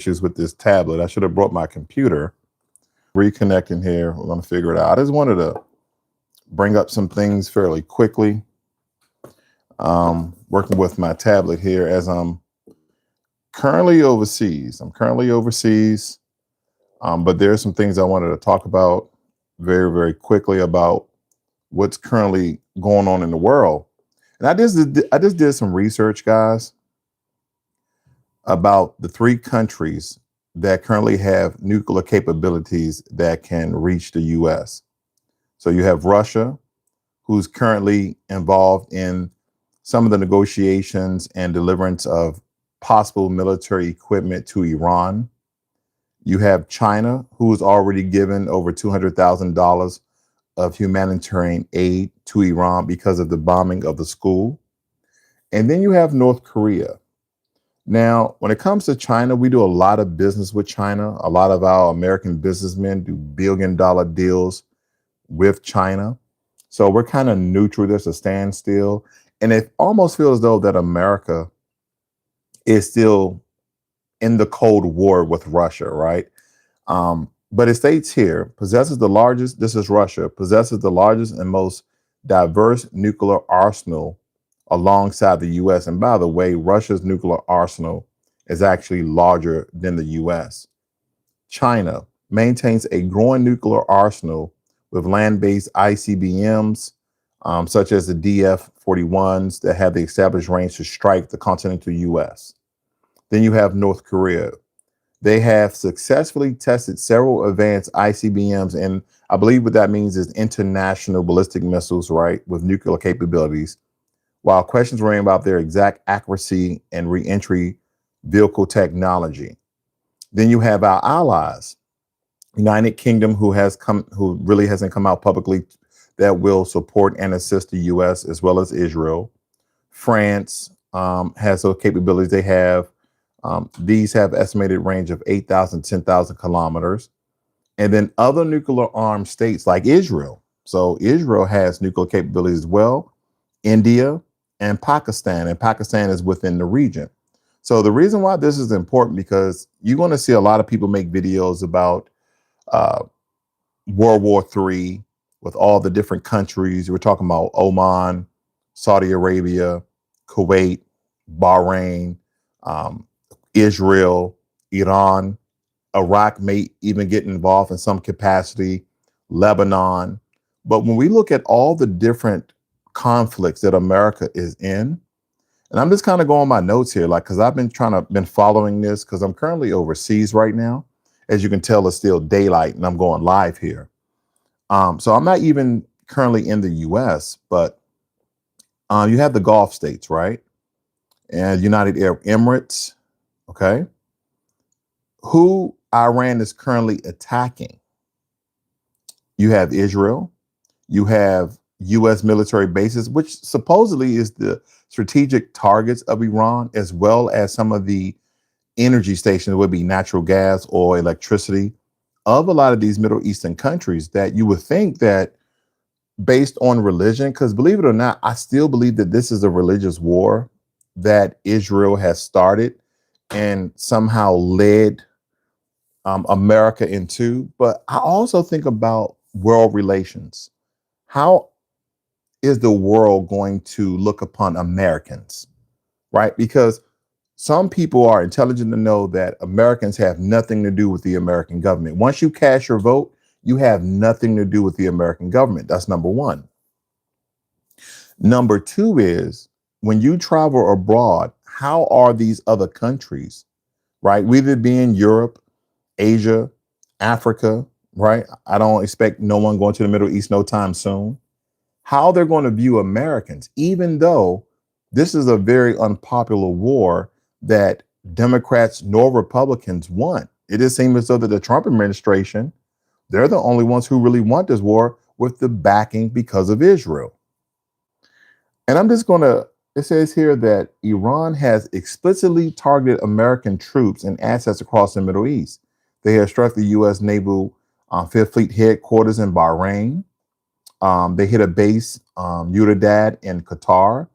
issues with this tablet. I should have brought my computer. Reconnecting here. We're going to figure it out. I just wanted to bring up some things fairly quickly. Working with my tablet here as I'm currently overseas. But there are some things I wanted to talk about very, very quickly about what's currently going on in the world. And I just did some research, guys, about the 3 countries that currently have nuclear capabilities that can reach the U.S. So you have Russia, who's currently involved in some of the negotiations and deliverance of possible military equipment to Iran. You have China, who has already given over $200,000 of humanitarian aid to Iran because of the bombing of the school. And then you have North Korea. Now, when it comes to China, we do a lot of business with China. A lot of our American businessmen do billion-dollar deals with China. So we're kind of neutral. There's a standstill. And it almost feels as though that America is still in the Cold War with Russia, right? But it states here, possesses the largest, this is Russia, possesses the largest and most diverse nuclear arsenal alongside the U.S. And by the way, Russia's nuclear arsenal is actually larger than the U.S. China maintains a growing nuclear arsenal with land-based ICBMs, such as the DF-41s that have the established range to strike the continental U.S. Then you have North Korea. They have successfully tested several advanced ICBMs, and I believe what that means is international ballistic missiles, right, with nuclear capabilities, while questions remain about their exact accuracy and reentry vehicle technology. Then you have our allies, United Kingdom, who really hasn't come out publicly, that will support and assist the U.S. as well as Israel. France has those capabilities. They have these have estimated range of 8,000, 10,000 kilometers. And then other nuclear armed states like Israel. So Israel has nuclear capabilities as well. India and Pakistan is within the region. So the reason why this is important, because you're going to see a lot of people make videos about World War III with all the different countries. We're talking about Oman, Saudi Arabia, Kuwait, Bahrain, Israel, Iran, Iraq may even get involved in some capacity, Lebanon. But when we look at all the different conflicts that America is in, and I'm just kind of going my notes here, like, because I've been following this because I'm currently overseas right now. As you can tell, it's still daylight and I'm going live here. So I'm not even currently in the US, but you have the Gulf states, right? And United Arab Emirates, okay? Who Iran is currently attacking. You have Israel, you have U.S. military bases, which supposedly is the strategic targets of Iran, as well as some of the energy stations, would be natural gas or electricity of a lot of these Middle Eastern countries that you would think that based on religion, because believe it or not, I still believe that this is a religious war that Israel has started and somehow led America into. But I also think about world relations. How is the world going to look upon Americans, right? Because some people are intelligent to know that Americans have nothing to do with the American government. Once you cast your vote, you have nothing to do with the American government. That's number one. Number two is when you travel abroad, how are these other countries, right? Whether it be in Europe, Asia, Africa, right? I don't expect no one going to the Middle East no time soon. How they're going to view Americans, even though this is a very unpopular war that Democrats nor Republicans want. It just seems as though that the Trump administration, they're the only ones who really want this war with the backing because of Israel. And it says here that Iran has explicitly targeted American troops and assets across the Middle East. They have struck the U.S. Naval Fifth Fleet headquarters in Bahrain. They hit a base, Udaydad in Qatar,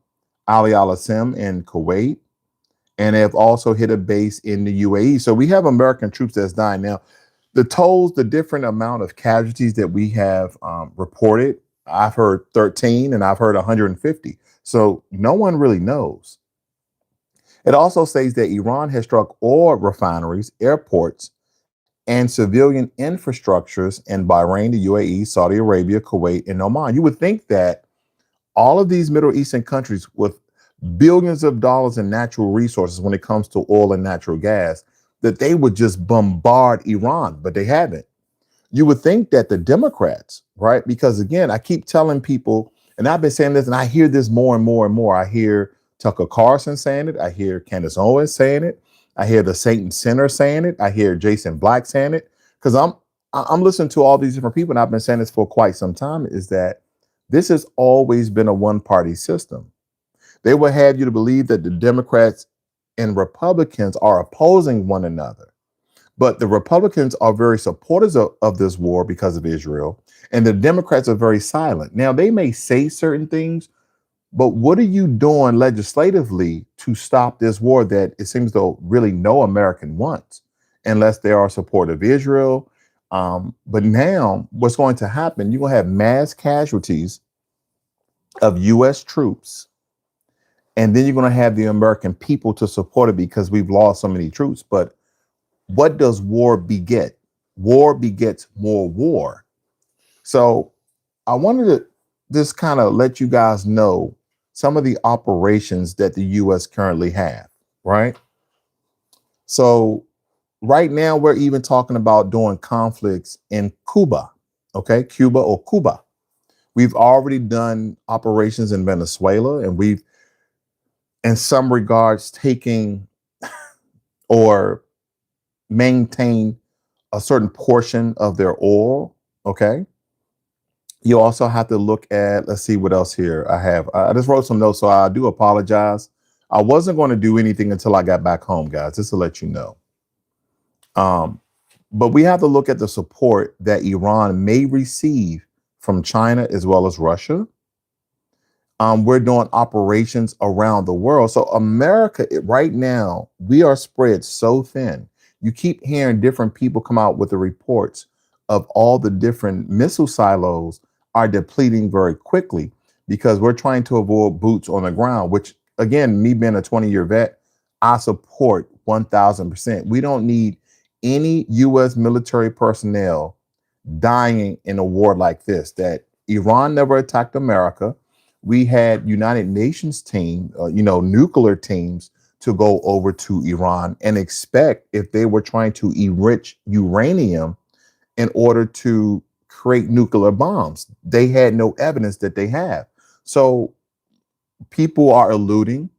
Ali Al Asim in Kuwait, and they have also hit a base in the UAE. So we have American troops that's dying now. The tolls, the different amount of casualties that we have reported, I've heard 13 and I've heard 150. So no one really knows. It also states that Iran has struck oil refineries, airports, and civilian infrastructures in Bahrain, the UAE, Saudi Arabia, Kuwait, and Oman. You would think that all of these Middle Eastern countries with billions of dollars in natural resources when it comes to oil and natural gas, that they would just bombard Iran, but they haven't. You would think that the Democrats, right? Because again, I keep telling people, and I've been saying this, and I hear this more and more and more. I hear Tucker Carlson saying it. I hear Candace Owens saying it. I hear the Satan Center saying it. I hear Jason Black saying it. Because I'm listening to all these different people, and I've been saying this for quite some time. Is that this has always been a one-party system. They will have you to believe that the Democrats and Republicans are opposing one another. But the Republicans are very supporters of this war because of Israel, and the Democrats are very silent. Now, they may say certain things, but what are you doing legislatively to stop this war that it seems though really no American wants, unless they are supportive of Israel? But now, what's going to happen? You're going to have mass casualties of U.S. troops, and then you're going to have the American people to support it because we've lost so many troops. But what does war beget? War begets more war. So I wanted to just kind of let you guys know some of the operations that the U.S. currently have, right? So right now we're even talking about doing conflicts in Cuba, okay? Cuba or Cuba. We've already done operations in Venezuela, and we've, in some regards, taken or maintained a certain portion of their oil. Okay. You also have to look at, let's see what else here I have. I just wrote some notes, so I do apologize. I wasn't going to do anything until I got back home, guys, just to let you know. Um, but we have to look at the support that Iran may receive from China as well as Russia. We're doing operations around the world. So America, right now, we are spread so thin. You keep hearing different people come out with the reports of all the different missile silos are depleting very quickly because we're trying to avoid boots on the ground, which again, me being a 20-year vet, I support 1000%. We don't need any U.S. military personnel dying in a war like this, that Iran never attacked America. We had United Nations team, nuclear teams to go over to Iran and expect if they were trying to enrich uranium in order to create nuclear bombs. They had no evidence that they have. So people are alluding,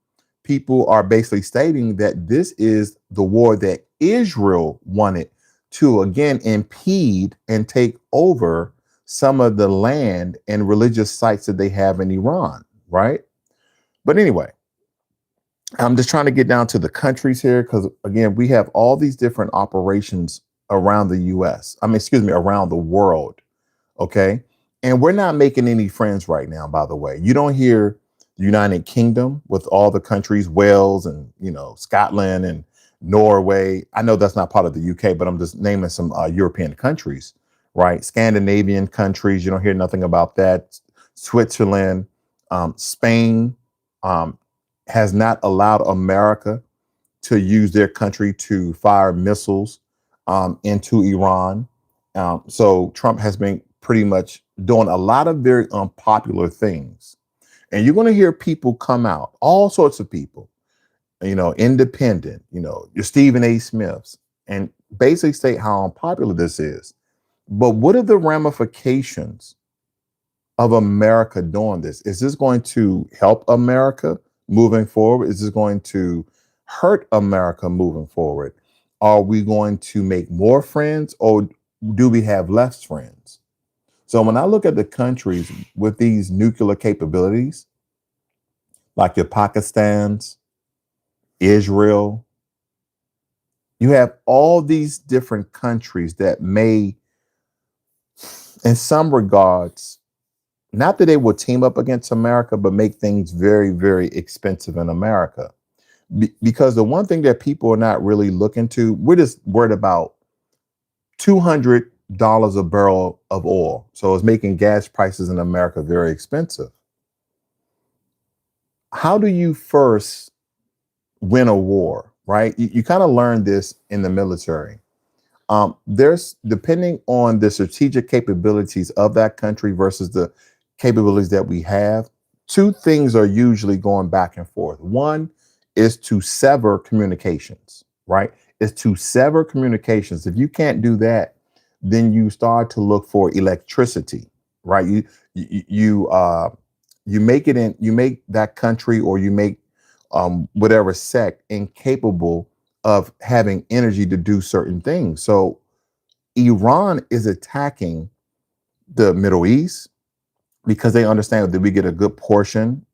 people are basically stating that this is the war that Israel wanted to again impede and take over some of the land and religious sites that they have in Iran, right? But anyway, I'm just trying to get down to the countries here because again, we have all these different operations around the US. Around the world. Okay. And we're not making any friends right now, by the way. You don't hear the United Kingdom with all the countries, Wales and, Scotland and Norway. I know that's not part of the UK, but I'm just naming some European countries, right? Scandinavian countries. You don't hear nothing about that. Switzerland, Spain has not allowed America to use their country to fire missiles into Iran. So Trump has been pretty much doing a lot of very unpopular things. And you're going to hear people come out, all sorts of people, independent, your Stephen A. Smiths, and basically state how unpopular this is. But what are the ramifications of America doing this? Is this going to help America moving forward? Is this going to hurt America moving forward? Are we going to make more friends or do we have less friends? So when I look at the countries with these nuclear capabilities, like your Pakistans, Israel, you have all these different countries that may, in some regards, not that they will team up against America, but make things very, very expensive in America. Because the one thing that people are not really looking to, we're just worried about $200 a barrel of oil. So it's making gas prices in America very expensive. How do you first win a war, right? You kind of learn this in the military. There's, depending on the strategic capabilities of that country versus the capabilities that we have, two things are usually going back and forth. One is to sever communications, right? Is to sever communications. If you can't do that, then you start to look for electricity, right? You make it in, you make that country, or you make whatever sect incapable of having energy to do certain things. So Iran is attacking the Middle East because they understand that we get a good portion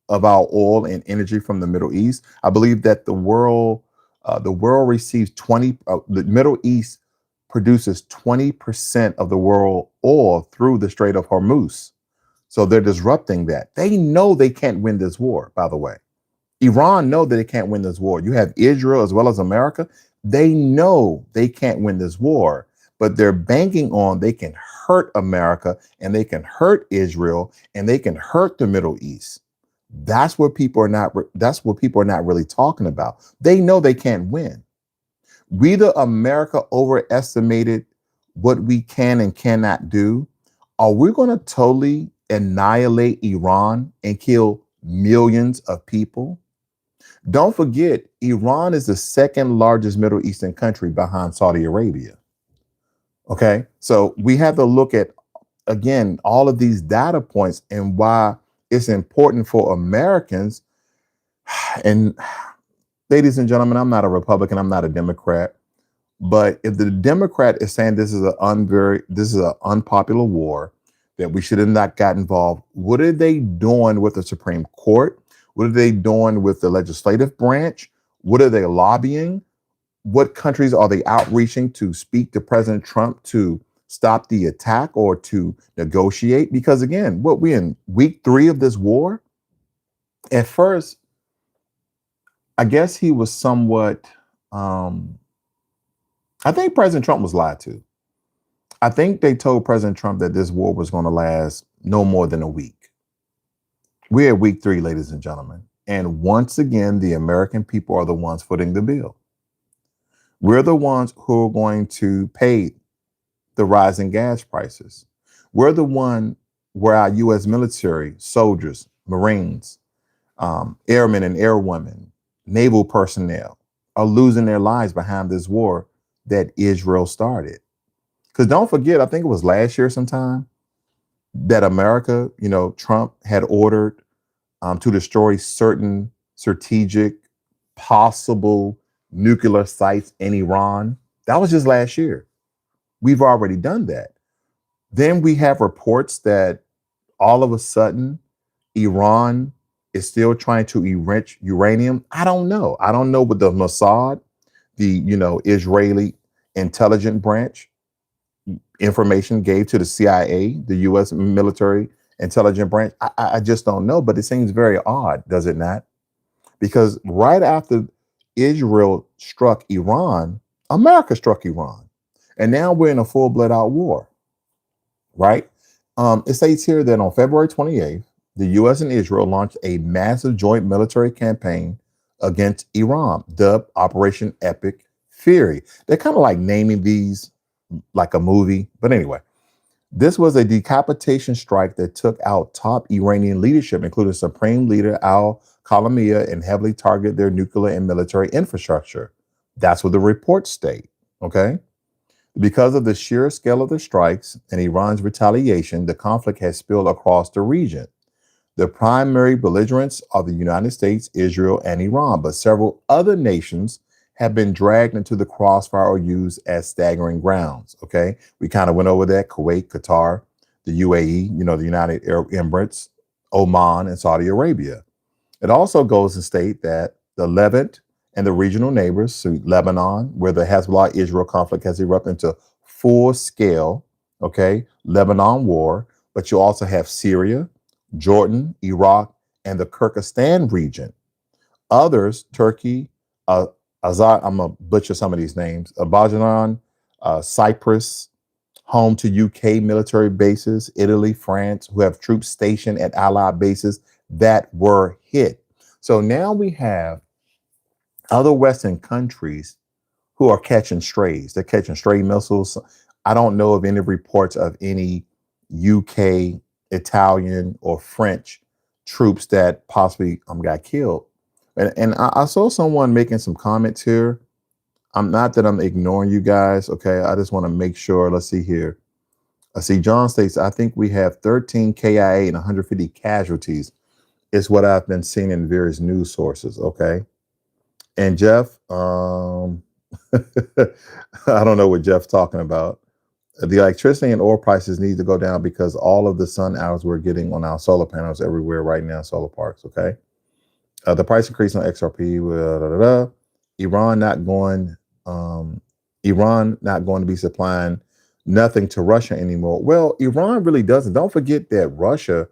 of our oil and energy from the Middle East. I believe that the world receives the Middle East produces 20% of the world oil through the Strait of Hormuz. So they're disrupting that. They know they can't win this war, by the way. Iran know that they can't win this war. You have Israel as well as America. They know they can't win this war, but they're banking on they can hurt America and they can hurt Israel and they can hurt the Middle East. That's what people are not. That's what people are not really talking about. They know they can't win. We, the America, overestimated what we can and cannot do. Are we going to totally annihilate Iran and kill millions of people? Don't forget, Iran is the second largest Middle Eastern country behind Saudi Arabia. Okay, so we have to look at, again, all of these data points and why it's important for Americans. And ladies and gentlemen, I'm not a Republican, I'm not a Democrat, but if the Democrat is saying this is an unpopular war, that we should have not got involved, what are they doing with the Supreme Court? What are they doing with the legislative branch? What are they lobbying? What countries are they outreaching to speak to President Trump to stop the attack or to negotiate? Because again, what we in week 3 of this war? At first, I guess he was somewhat, I think President Trump was lied to. I think they told President Trump that this war was going to last no more than a week. We're at week 3, ladies and gentlemen. And once again, the American people are the ones footing the bill. We're the ones who are going to pay the rising gas prices. We're the one where our U.S. military, soldiers, Marines, airmen and airwomen, naval personnel are losing their lives behind this war that Israel started. Because don't forget, I think it was last year sometime that America, Trump had ordered to destroy certain strategic, possible nuclear sites in Iran. That was just last year. We've already done that. Then we have reports that all of a sudden Iran is still trying to enrich uranium. I don't know. I don't know what the Mossad, the Israeli intelligence branch, information gave to the CIA, the U.S. military intelligence branch. I just don't know, but it seems very odd, does it not? Because right after Israel struck Iran, America struck Iran. And now we're in a full-blown out war, right? It states here that on February 28th, the U.S. and Israel launched a massive joint military campaign against Iran, dubbed Operation Epic Fury. They're kind of like naming these like a movie. But anyway, this was a decapitation strike that took out top Iranian leadership, including Supreme Leader al-Khamenei, and heavily targeted their nuclear and military infrastructure. That's what the reports state, okay? Because of the sheer scale of the strikes and Iran's retaliation, the conflict has spilled across the region. The primary belligerents are the United States, Israel, and Iran, but several other nations have been dragged into the crossfire or used as staggering grounds, okay? We kind of went over that: Kuwait, Qatar, the UAE, the United Arab Emirates, Oman, and Saudi Arabia. It also goes to state that the Levant and the regional neighbors, so Lebanon, where the Hezbollah-Israel conflict has erupted into full-scale, okay, Lebanon war, but you also have Syria, Jordan, Iraq, and the Kyrgyzstan region. Others, Turkey, uh, I'm gonna butcher some of these names. Azerbaijan, Cyprus, home to UK military bases, Italy, France, who have troops stationed at Allied bases that were hit. So now we have other Western countries who are catching strays. They're catching stray missiles. I don't know of any reports of any UK, Italian, or French troops that possibly got killed. And I saw someone making some comments here. I'm not that I'm ignoring you guys. Okay, I just want to make sure. Let's see here. I see John states, I think we have 13 KIA and 150 casualties, is what I've been seeing in various news sources. Okay. And Jeff, I don't know what Jeff's talking about. The electricity and oil prices need to go down because all of the sun hours we're getting on our solar panels everywhere right now, solar parks. Okay. The price increase on XRP, Iran not going, Iran not going to be supplying nothing to Russia anymore. Well, Iran really doesn't. Don't forget that Russia,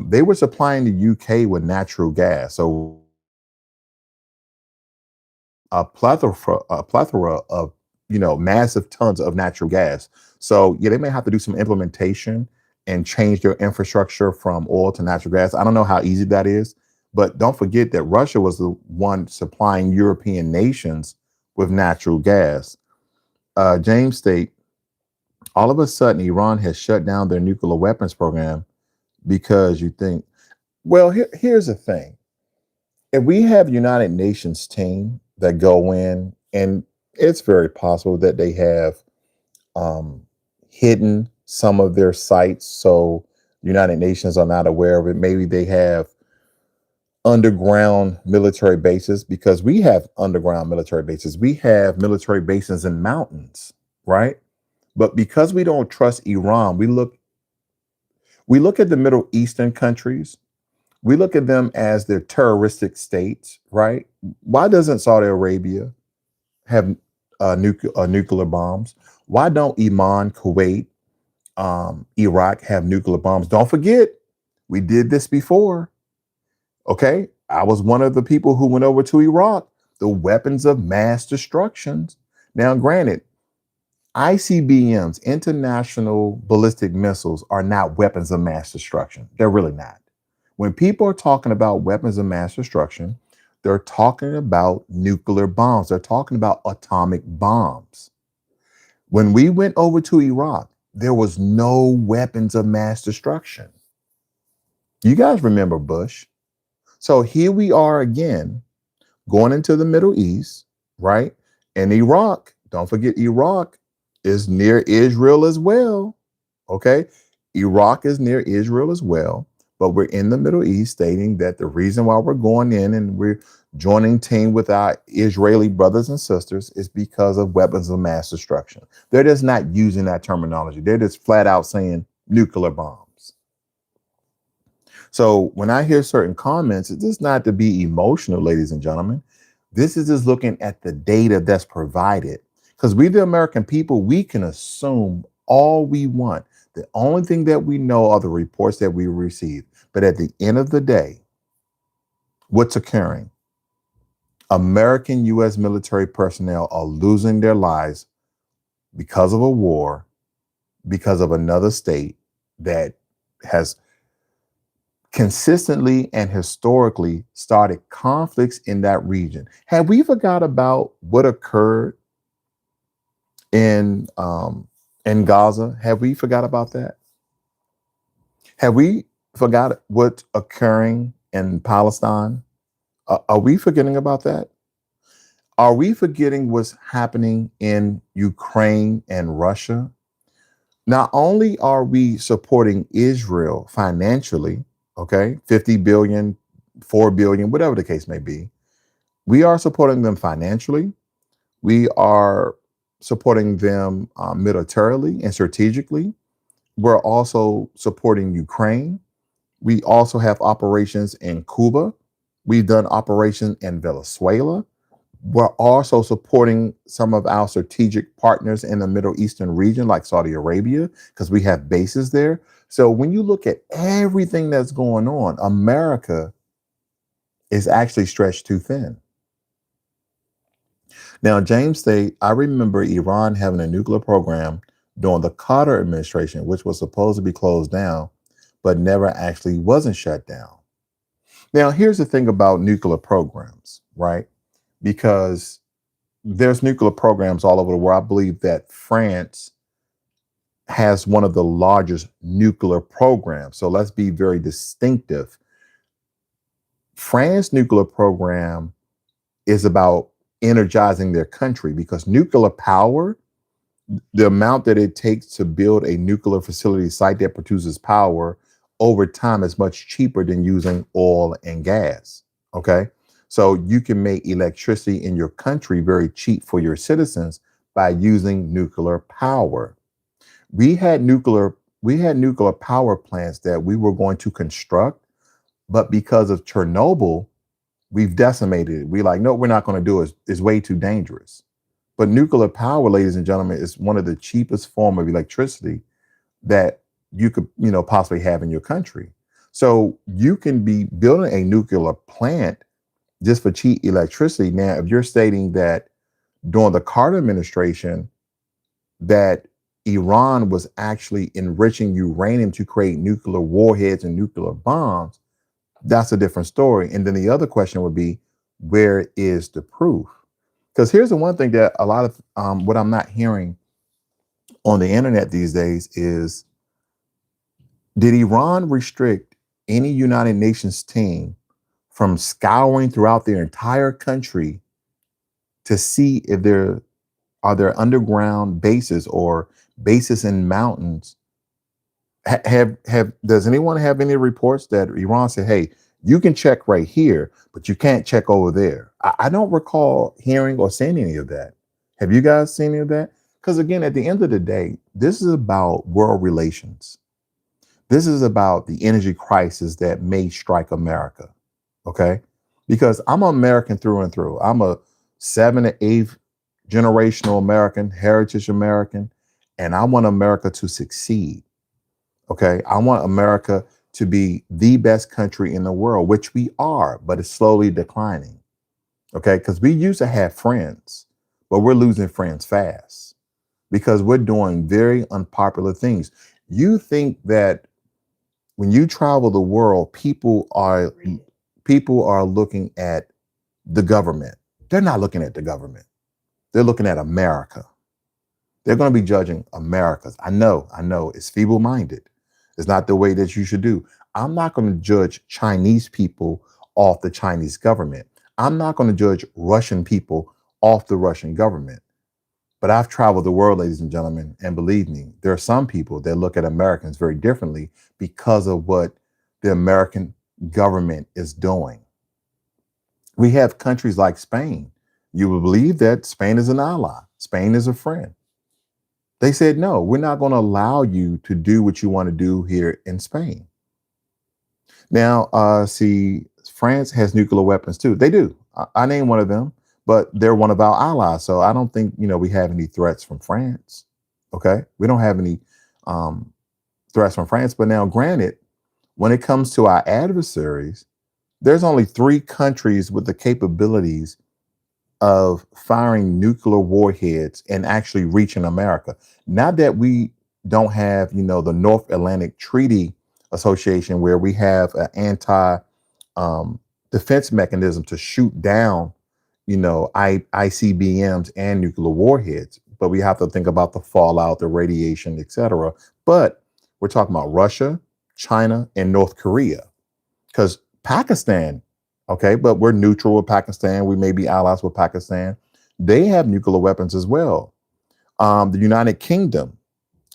they were supplying the UK with natural gas. So a plethora of massive tons of natural gas. So yeah, they may have to do some implementation and change their infrastructure from oil to natural gas. I don't know how easy that is, but don't forget that Russia was the one supplying European nations with natural gas. James state, all of a sudden Iran has shut down their nuclear weapons program because you think, well, here's the thing. If we have United Nations team that go in, and it's very possible that they have um, hidden some of their sites, so United Nations are not aware of it. Maybe they have underground military bases, because we have underground military bases. We have military bases in mountains, right? But because we don't trust Iran, we look at the Middle Eastern countries. We look at them as their terroristic states, right? Why doesn't Saudi Arabia have nuclear bombs? Why don't Iran, Kuwait, Iraq have nuclear bombs? Don't forget, we did this before. Okay, I was one of the people who went over to Iraq. The weapons of mass destruction. Now, granted, ICBMs, international ballistic missiles, are not weapons of mass destruction. They're really not. When people are talking about weapons of mass destruction, they're talking about nuclear bombs. They're talking about atomic bombs. When we went over to Iraq, there was no weapons of mass destruction. You guys remember Bush. So here we are again, going into the Middle East, right? And Iraq, don't forget, Iraq is near Israel as well. Okay. Iraq is near Israel as well. But we're in the Middle East, stating that the reason why we're going in and we're joining team with our Israeli brothers and sisters is because of weapons of mass destruction. They're just not using that terminology. They're just flat out saying nuclear bombs. So when I hear certain comments, it's just not to be emotional, ladies and gentlemen. This is just looking at the data that's provided. Because we, the American people, we can assume all we want. The only thing that we know are the reports that we receive. But at the end of the day, what's occurring? American U.S. military personnel are losing their lives because of a war, because of another state that has consistently and historically started conflicts in that region. Have we forgot about what occurred in Gaza? Have we forgot about that? Have we forgot what's occurring in Palestine? Are we forgetting about that? Are we forgetting what's happening in Ukraine and Russia? Not only are we supporting Israel financially, okay, 50 billion, 4 billion, whatever the case may be, we are supporting them financially. We are supporting them militarily and strategically. We're also supporting Ukraine. We also have operations in Cuba. We've done operations in Venezuela. We're also supporting some of our strategic partners in the Middle Eastern region, like Saudi Arabia, because we have bases there. So when you look at everything that's going on, America is actually stretched too thin. Now, James say, I remember Iran having a nuclear program during the Carter administration, which was supposed to be closed down, but never actually wasn't shut down. Now, here's the thing about nuclear programs, right? Because there's nuclear programs all over the world. I believe that France has one of the largest nuclear programs. So let's be very distinctive. France's nuclear program is about energizing their country because nuclear power, the amount that it takes to build a nuclear facility site that produces power over time is much cheaper than using oil and gas. Okay. So you can make electricity in your country very cheap for your citizens by using nuclear power. We had nuclear, we had nuclear power plants that we were going to construct, but because of Chernobyl, we've decimated it. We like, no, we're not going to do it. It's way too dangerous. But nuclear power, ladies and gentlemen, is one of the cheapest form of electricity that you could, possibly have in your country. So you can be building a nuclear plant just for cheap electricity. Now, if you're stating that during the Carter administration, that Iran was actually enriching uranium to create nuclear warheads and nuclear bombs, that's a different story. And then the other question would be, where is the proof? Because here's the one thing that a lot of what I'm not hearing on the internet these days is, did Iran restrict any United Nations team from scouring throughout their entire country to see if there underground bases or bases in mountains? Have does anyone have any reports that Iran said, hey, you can check right here, but you can't check over there? I don't recall hearing or seeing any of that. Have you guys seen any of that? Because again, at the end of the day, this is about world relations. This is about the energy crisis that may strike America. Okay. Because I'm an American through and through. I'm a 7th to 8th generational American, heritage American, and I want America to succeed. Okay. I want America to be the best country in the world, which we are, but it's slowly declining. Okay. Because we used to have friends, but we're losing friends fast because we're doing very unpopular things. You think that when you travel the world, people are looking at the government. They're not looking at the government. They're looking at America. They're going to be judging Americans. I know it's feeble-minded. It's not the way that you should do. I'm not going to judge Chinese people off the Chinese government. I'm not going to judge Russian people off the Russian government. But I've traveled the world, ladies and gentlemen, and believe me, there are some people that look at Americans very differently because of what the American government is doing. We have countries like Spain. You will believe that Spain is an ally. Spain is a friend. They said, no, we're not going to allow you to do what you want to do here in Spain. Now, see, France has nuclear weapons too. They do. I named one of them, but they're one of our allies. So I don't think, we have any threats from France. Okay. We don't have any threats from France. But now, granted, when it comes to our adversaries, there's only 3 countries with the capabilities of firing nuclear warheads and actually reaching America. Not that we don't have, the North Atlantic Treaty Association where we have an anti defense mechanism to shoot down, ICBMs and nuclear warheads. But we have to think about the fallout, the radiation, etc. But we're talking about Russia, China, and North Korea. Because Pakistan, okay, but we're neutral with Pakistan. We may be allies with Pakistan. They have nuclear weapons as well. The United Kingdom,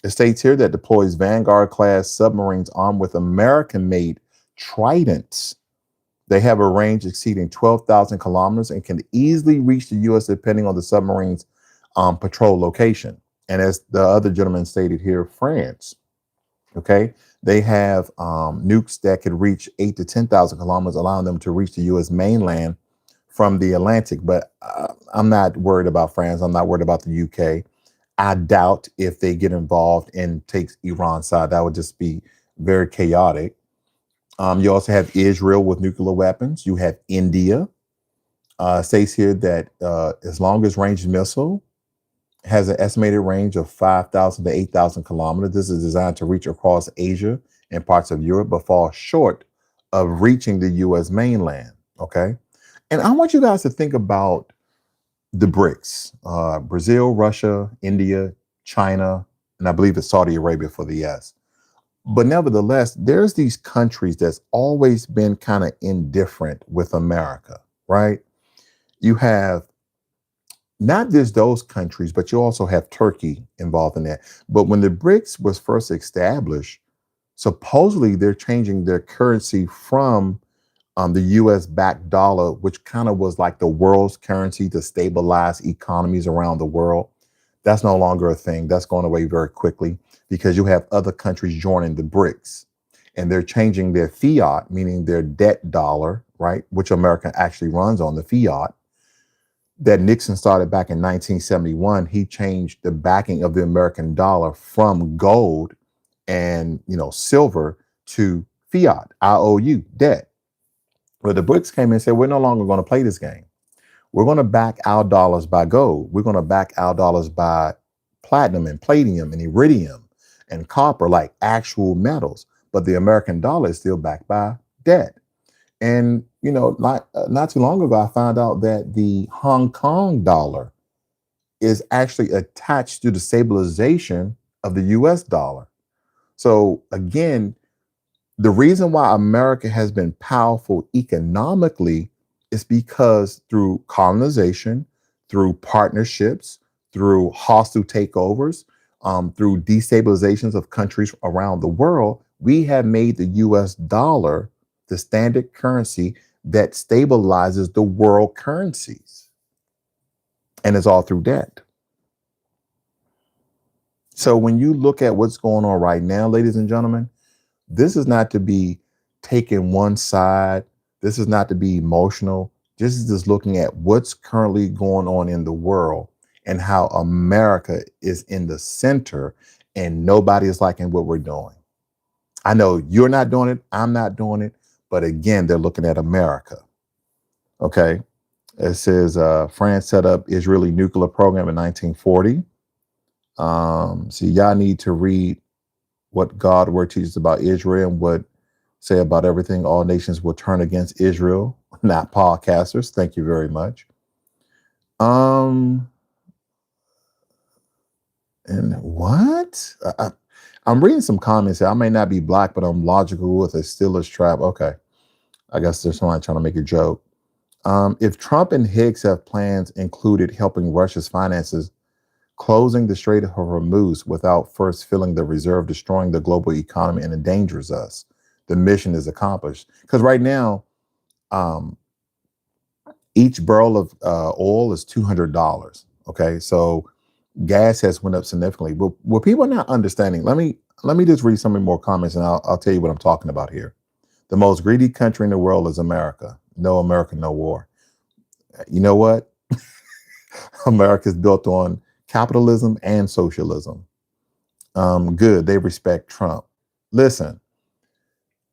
it states here that deploys Vanguard class submarines armed with American-made Tridents. They have a range exceeding 12,000 kilometers and can easily reach the U.S. depending on the submarine's patrol location. And as the other gentleman stated here, France, okay, they have nukes that could reach 8,000 to 10,000 kilometers, allowing them to reach the U.S. mainland from the Atlantic. But I'm not worried about France. I'm not worried about the UK. I doubt if they get involved and takes Iran's side. That would just be very chaotic. You also have Israel with nuclear weapons. You have India. States here that as long as range missile has an estimated range of 5,000 to 8,000 kilometers. This is designed to reach across Asia and parts of Europe, but falls short of reaching the U.S. mainland. Okay. And I want you guys to think about the BRICS, Brazil, Russia, India, China, and I believe it's Saudi Arabia for the S. But nevertheless, there's these countries that's always been kind of indifferent with America, right? You have not just those countries, but you also have Turkey involved in that. But when the BRICS was first established, supposedly they're changing their currency from the US backed dollar, which kind of was like the world's currency to stabilize economies around the world. That's no longer a thing. That's going away very quickly because you have other countries joining the BRICS and they're changing their fiat, meaning their debt dollar, right? Which America actually runs on the fiat that Nixon started back in 1971. He changed the backing of the American dollar from gold and, silver to fiat, IOU, debt. Well, the BRICS came in and said, we're no longer going to play this game. We're going to back our dollars by gold. We're going to back our dollars by platinum and palladium and iridium and copper, like actual metals. But the American dollar is still backed by debt. And, not too long ago, I found out that the Hong Kong dollar is actually attached to the stabilization of the US dollar. So again, the reason why America has been powerful economically is because through colonization, through partnerships, through hostile takeovers, through destabilizations of countries around the world, we have made the US dollar the standard currency that stabilizes the world currencies. And it's all through debt. So when you look at what's going on right now, ladies and gentlemen, this is not to be taking one side. This is not to be emotional. This is just looking at what's currently going on in the world and how America is in the center and nobody is liking what we're doing. I know you're not doing it. I'm not doing it. But again, they're looking at America. Okay. It says France set up Israeli nuclear program in 1940. See, y'all need to read what God word teaches about Israel and what say about everything. All nations will turn against Israel, not podcasters. Thank you very much. And what? I'm reading some comments here. I may not be black, but I'm logical with a Steelers trap. Okay. I guess there's someone trying to make a joke. If Trump and Hicks have plans included helping Russia's finances, closing the Strait of Hormuz without first filling the reserve, destroying the global economy, and endangers us, the mission is accomplished. Because right now, each barrel of oil is $200. Okay, so gas has went up significantly. But what people are not understanding, let me just read some more comments, and I'll tell you what I'm talking about here. The most greedy country in the world is America. No America, no war. You know what? America is built on capitalism and socialism. Good. They respect Trump. Listen,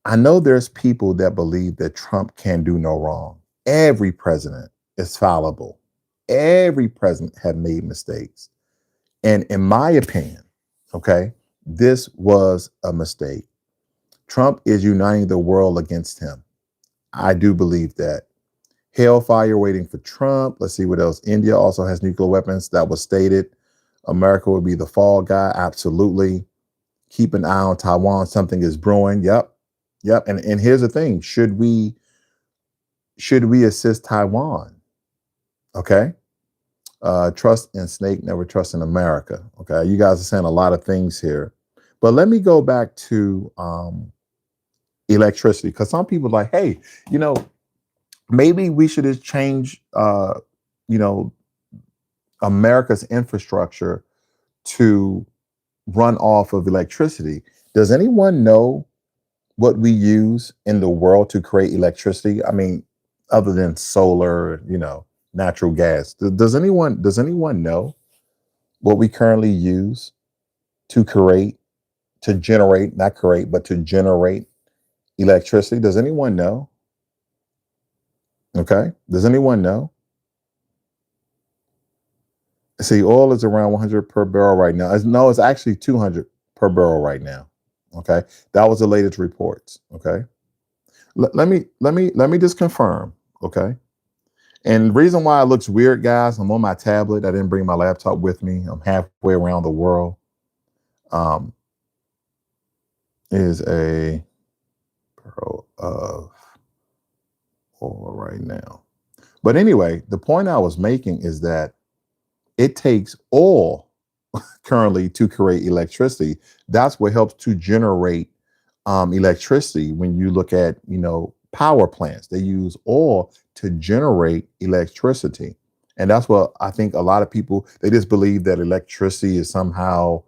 I know there's people that believe that Trump can do no wrong. Every president is fallible. Every president have made mistakes. And in my opinion, okay, this was a mistake. Trump is uniting the world against him. I do believe that. Hellfire waiting for Trump. Let's see what else. India also has nuclear weapons. That was stated. America would be the fall guy. Absolutely. Keep an eye on Taiwan. Something is brewing. Yep. And here's the thing. Should we assist Taiwan? Okay. Trust in snake, never trust in America. Okay. You guys are saying a lot of things here. But let me go back to electricity, because some people are like, hey, maybe we should just change, America's infrastructure to run off of electricity. Does anyone know what we use in the world to create electricity? I mean, other than solar, natural gas. Does anyone know what we currently use to generate, not create, but to generate electricity. Does anyone know? Okay. Does anyone know? See, oil is around 100 per barrel right now. No, it's actually 200 per barrel right now. Okay. That was the latest reports. Okay. Let me just confirm. Okay. And the reason why it looks weird, guys, I'm on my tablet. I didn't bring my laptop with me. I'm halfway around the world. Um, is a barrel of oil right now. But anyway, the point I was making is that it takes oil currently to create electricity. That's what helps to generate electricity. When you look at, power plants, they use oil to generate electricity. And that's what I think a lot of people, they just believe that electricity is somehow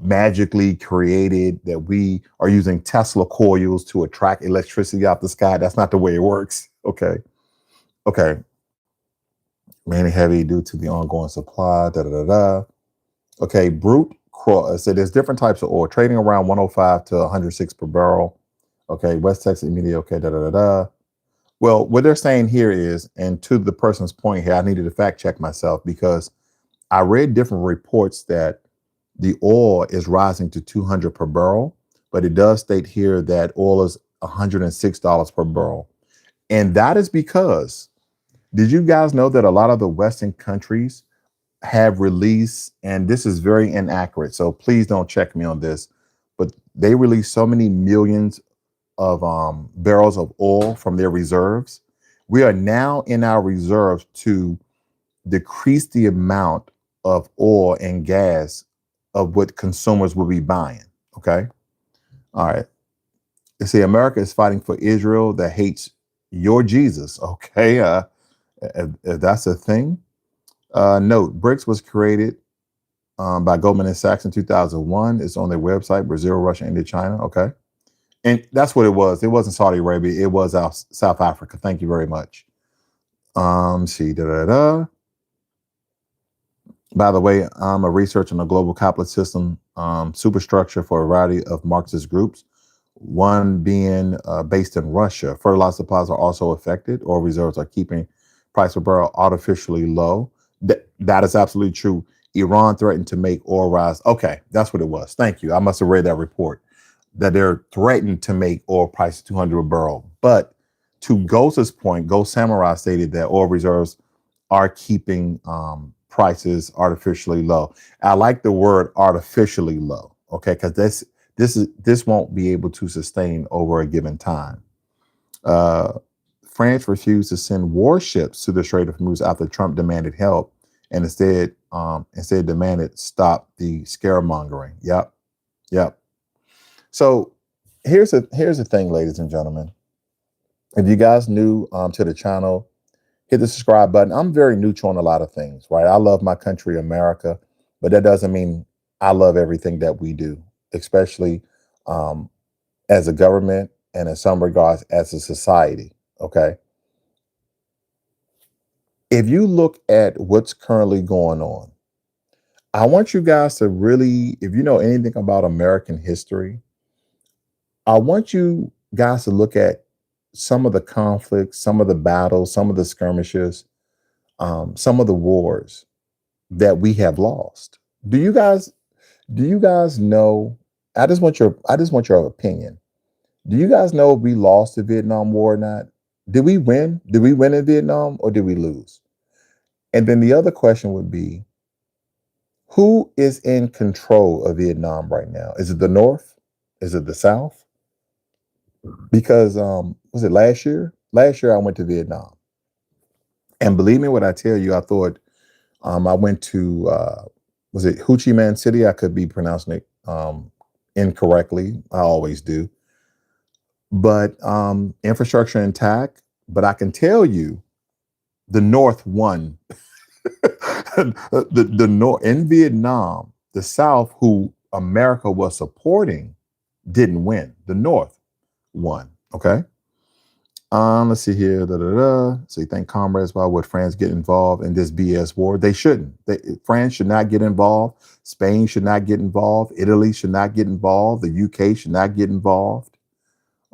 magically created, that we are using Tesla coils to attract electricity out the sky. That's not the way it works. Okay. Okay. Mainly heavy due to the ongoing supply. Da da da da. Okay. So there's different types of oil trading around 105 to 106 per barrel. Okay. West Texas immediate. Okay. Da da da da. Well, what they're saying here is, and to the person's point here, I needed to fact check myself because I read different reports that the oil is rising to 200 per barrel, but it does state here that oil is $106 per barrel. And that is because, did you guys know that a lot of the Western countries have released, and this is very inaccurate, so please don't check me on this, but they release so many millions of barrels of oil from their reserves. We are now in our reserves to decrease the amount of oil and gas of what consumers will be buying. Okay. All right. You see, America is fighting for Israel that hates your Jesus. Okay. If that's a thing. Note, BRICS was created by Goldman and Sachs in 2001. It's on their website, Brazil, Russia, India, China. Okay. And that's what it was. It wasn't Saudi Arabia. It was South Africa. Thank you very much. See, da da da. By the way, I'm a researcher on the global capitalist system superstructure for a variety of Marxist groups, one being based in Russia. Fertilizer supplies are also affected, or reserves are keeping price per barrel artificially low. That is absolutely true. Iran threatened to make oil rise. Okay, that's what it was. Thank you. I must have read that report, that they're threatened to make oil prices 200 a barrel. But to Ghost's point, Ghost Samurai stated that oil reserves are keeping prices artificially low. I like the word artificially low, okay, because this won't be able to sustain over a given time. France refused to send warships to the Strait of Hormuz after Trump demanded help, and instead demanded stop the scaremongering. Yep. So here's the thing, ladies and gentlemen. If you guys new to the channel, hit the subscribe button. I'm very neutral on a lot of things, right? I love my country, America, but that doesn't mean I love everything that we do, especially as a government and in some regards as a society, okay? If you look at what's currently going on, I want you guys to really, if you know anything about American history, I want you guys to look at some of the conflicts, some of the battles, some of the skirmishes, some of the wars that we have lost. Do you guys know? I just want your opinion. Do you guys know if we lost the Vietnam War or not? Did we win? Did we win in Vietnam or did we lose? And then the other question would be, who is in control of Vietnam right now? Is it the North? Is it the South? Because was it last year? Last year I went to Vietnam. And believe me when I tell you, I thought I went to was it Ho Chi Minh City? I could be pronouncing it incorrectly. I always do. But infrastructure intact. But I can tell you, the North won. the North in Vietnam, the South, who America was supporting, didn't win. The North won. Okay. Let's see here. So you think comrades, why would France get involved in this BS war? They shouldn't. France should not get involved. Spain should not get involved. Italy should not get involved. The UK should not get involved.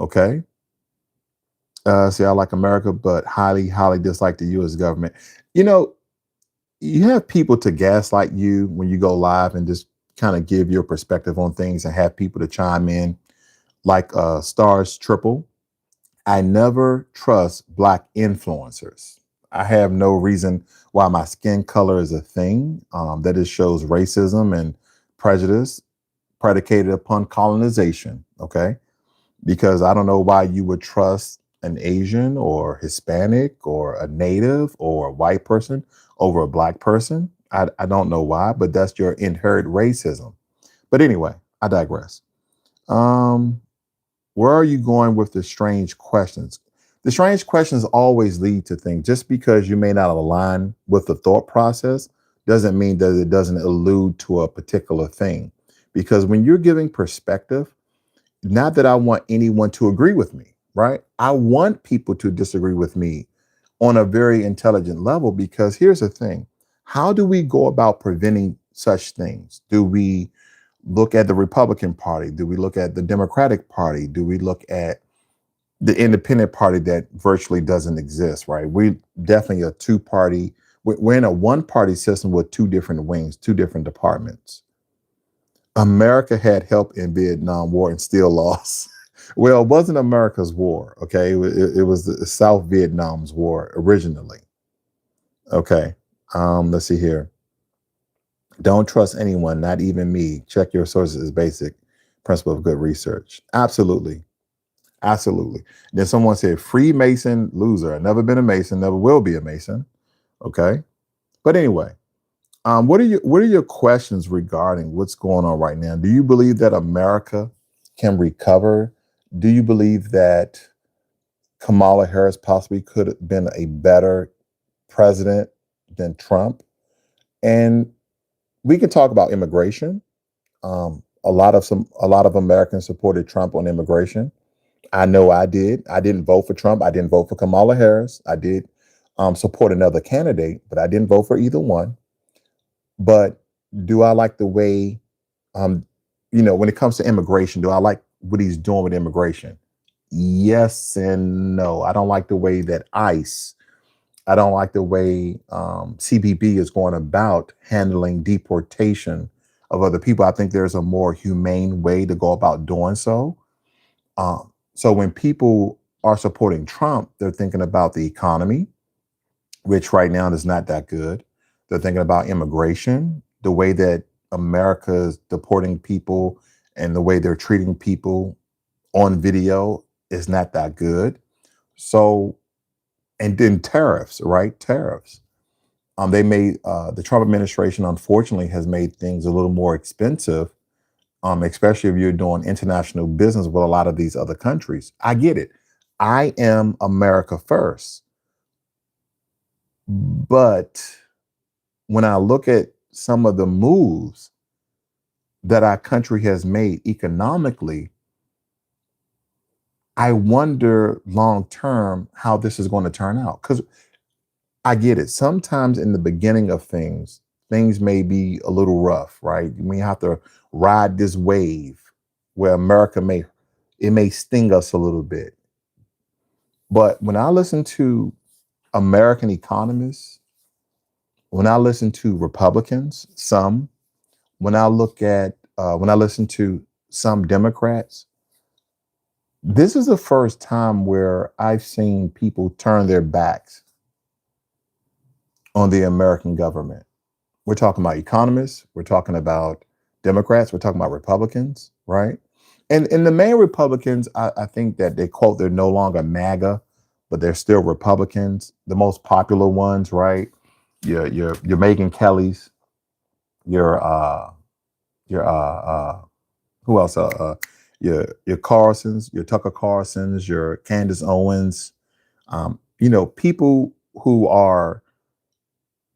Okay. See, I like America, but highly, highly dislike the U.S. government. You know, you have people to gaslight you when you go live and just kind of give your perspective on things and have people to chime in, like Stars Triple. I never trust Black influencers. I have no reason why my skin color is a thing. That it shows racism and prejudice predicated upon colonization. Okay. Because I don't know why you would trust an Asian or Hispanic or a native or a white person over a Black person. I don't know why, but that's your inherent racism. But anyway, I digress. Um, where are you going with the strange questions? The strange questions always lead to things. Just because you may not align with the thought process doesn't mean that it doesn't allude to a particular thing. Because when you're giving perspective, not that I want anyone to agree with me, right? I want people to disagree with me on a very intelligent level, because here's the thing. How do we go about preventing such things? Do we look at the Republican Party? Do we look at the Democratic Party? Do we look at the Independent Party that virtually doesn't exist, right? We definitely a two-party, we're in a one-party system with two different wings, two different departments. America had help in Vietnam War and still lost. Well, it wasn't America's war, okay? It was the South Vietnam's war originally. Okay, let's see here. Don't trust anyone, not even me. Check your sources is basic principle of good research. Absolutely, absolutely. Then someone said Freemason loser. I've never been a Mason, never will be a Mason. Okay, but anyway, what are your questions regarding what's going on right now? Do you believe that America can recover? Do you believe that Kamala Harris possibly could have been a better president than Trump? And we can talk about immigration. A lot of Americans supported Trump on immigration. I know I did. I didn't vote for Trump. I didn't vote for Kamala Harris. I did support another candidate, but I didn't vote for either one. But do I like the way, um, when it comes to immigration, do I like what he's doing with immigration? Yes and no. I don't like the way that ICE, I don't like the way CBP is going about handling deportation of other people. I think there's a more humane way to go about doing so. So when people are supporting Trump, they're thinking about the economy, which right now is not that good. They're thinking about immigration, the way that America is deporting people and the way they're treating people on video is not that good. So, and then tariffs, right? Tariffs. They made the Trump administration, unfortunately, has made things a little more expensive, especially if you're doing international business with a lot of these other countries. I get it. I am America first. But when I look at some of the moves that our country has made economically, I wonder long term how this is going to turn out. Because I get it. Sometimes in the beginning of things, things may be a little rough, right? We have to ride this wave where America may sting us a little bit. But when I listen to American economists, when I listen to Republicans, when I listen to some Democrats, this is the first time where I've seen people turn their backs on the American government. We're talking about economists, we're talking about Democrats, we're talking about Republicans, right? And the main Republicans, I think that they quote they're no longer MAGA, but they're still Republicans. The most popular ones, right? Your Megyn Kelly's, your who else? Your Carsons, your Tucker Carsons, your Candace Owens. People who are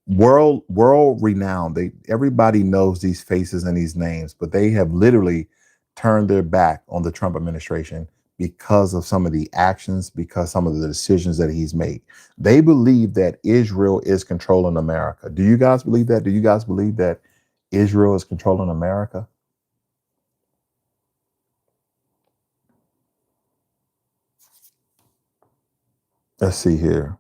world renowned. Everybody knows these faces and these names, but they have literally turned their back on the Trump administration because of some of the actions, because some of the decisions that he's made. They believe that Israel is controlling America. Do you guys believe that? Do you guys believe that Israel is controlling America? Let's see here.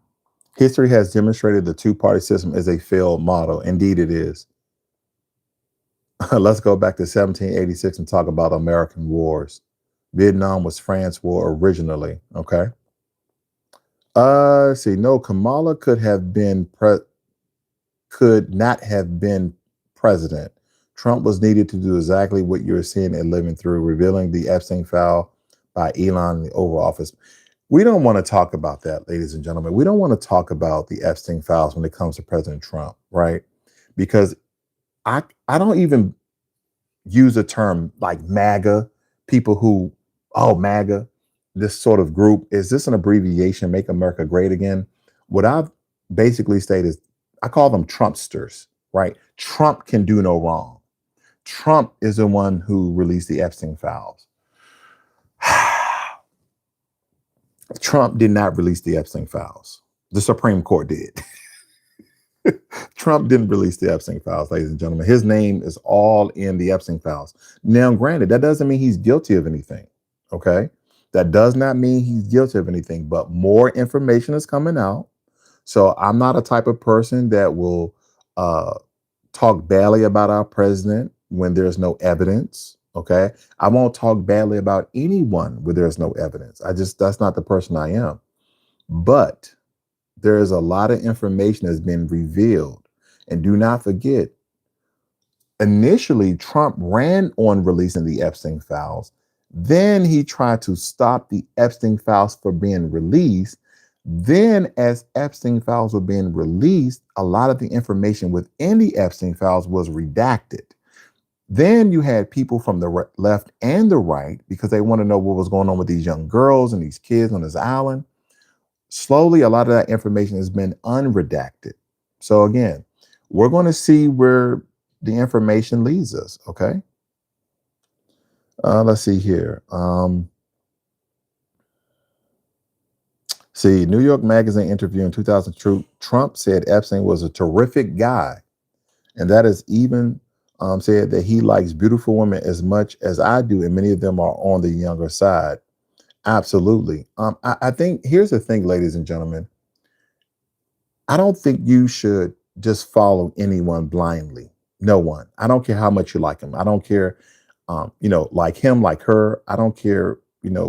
History has demonstrated the two-party system is a failed model. Indeed, it is. Let's go back to 1786 and talk about American wars. Vietnam was France's war originally. Okay. Let's see. No, Kamala could not have been president. Trump was needed to do exactly what you're seeing and living through, revealing the Epstein file by Elon in the Oval Office. We don't want to talk about that, ladies and gentlemen. We don't want to talk about the Epstein files when it comes to President Trump, right? Because I don't even use a term like MAGA, people who, oh, MAGA, this sort of group, is this an abbreviation, Make America Great Again? What I've basically stated is I call them Trumpsters, right? Trump can do no wrong. Trump is the one who released the Epstein files. Trump did not release the Epstein files. The Supreme Court did. Trump didn't release the Epstein files, ladies and gentlemen. His name is all in the Epstein files. Now, granted, that doesn't mean he's guilty of anything. Okay. That does not mean he's guilty of anything, but more information is coming out. So I'm not a type of person that will talk badly about our president when there's no evidence. Okay. I won't talk badly about anyone where there's no evidence. That's not the person I am. But there is a lot of information that's been revealed. And do not forget, initially, Trump ran on releasing the Epstein files. Then he tried to stop the Epstein files from being released. Then, as Epstein files were being released, a lot of the information within the Epstein files was redacted. Then you had people from the left and the right, because they want to know what was going on with these young girls and these kids on this island. Slowly, a lot of that information has been unredacted. So again, we're going to see where the information leads us. Okay. Let's see here. See, New York Magazine interview in 2002, Trump said Epstein was a terrific guy. And that is even said that he likes beautiful women as much as I do. And many of them are on the younger side. Absolutely. I think here's the thing, ladies and gentlemen. I don't think you should just follow anyone blindly. No one. I don't care how much you like him. I don't care, like him, like her. I don't care,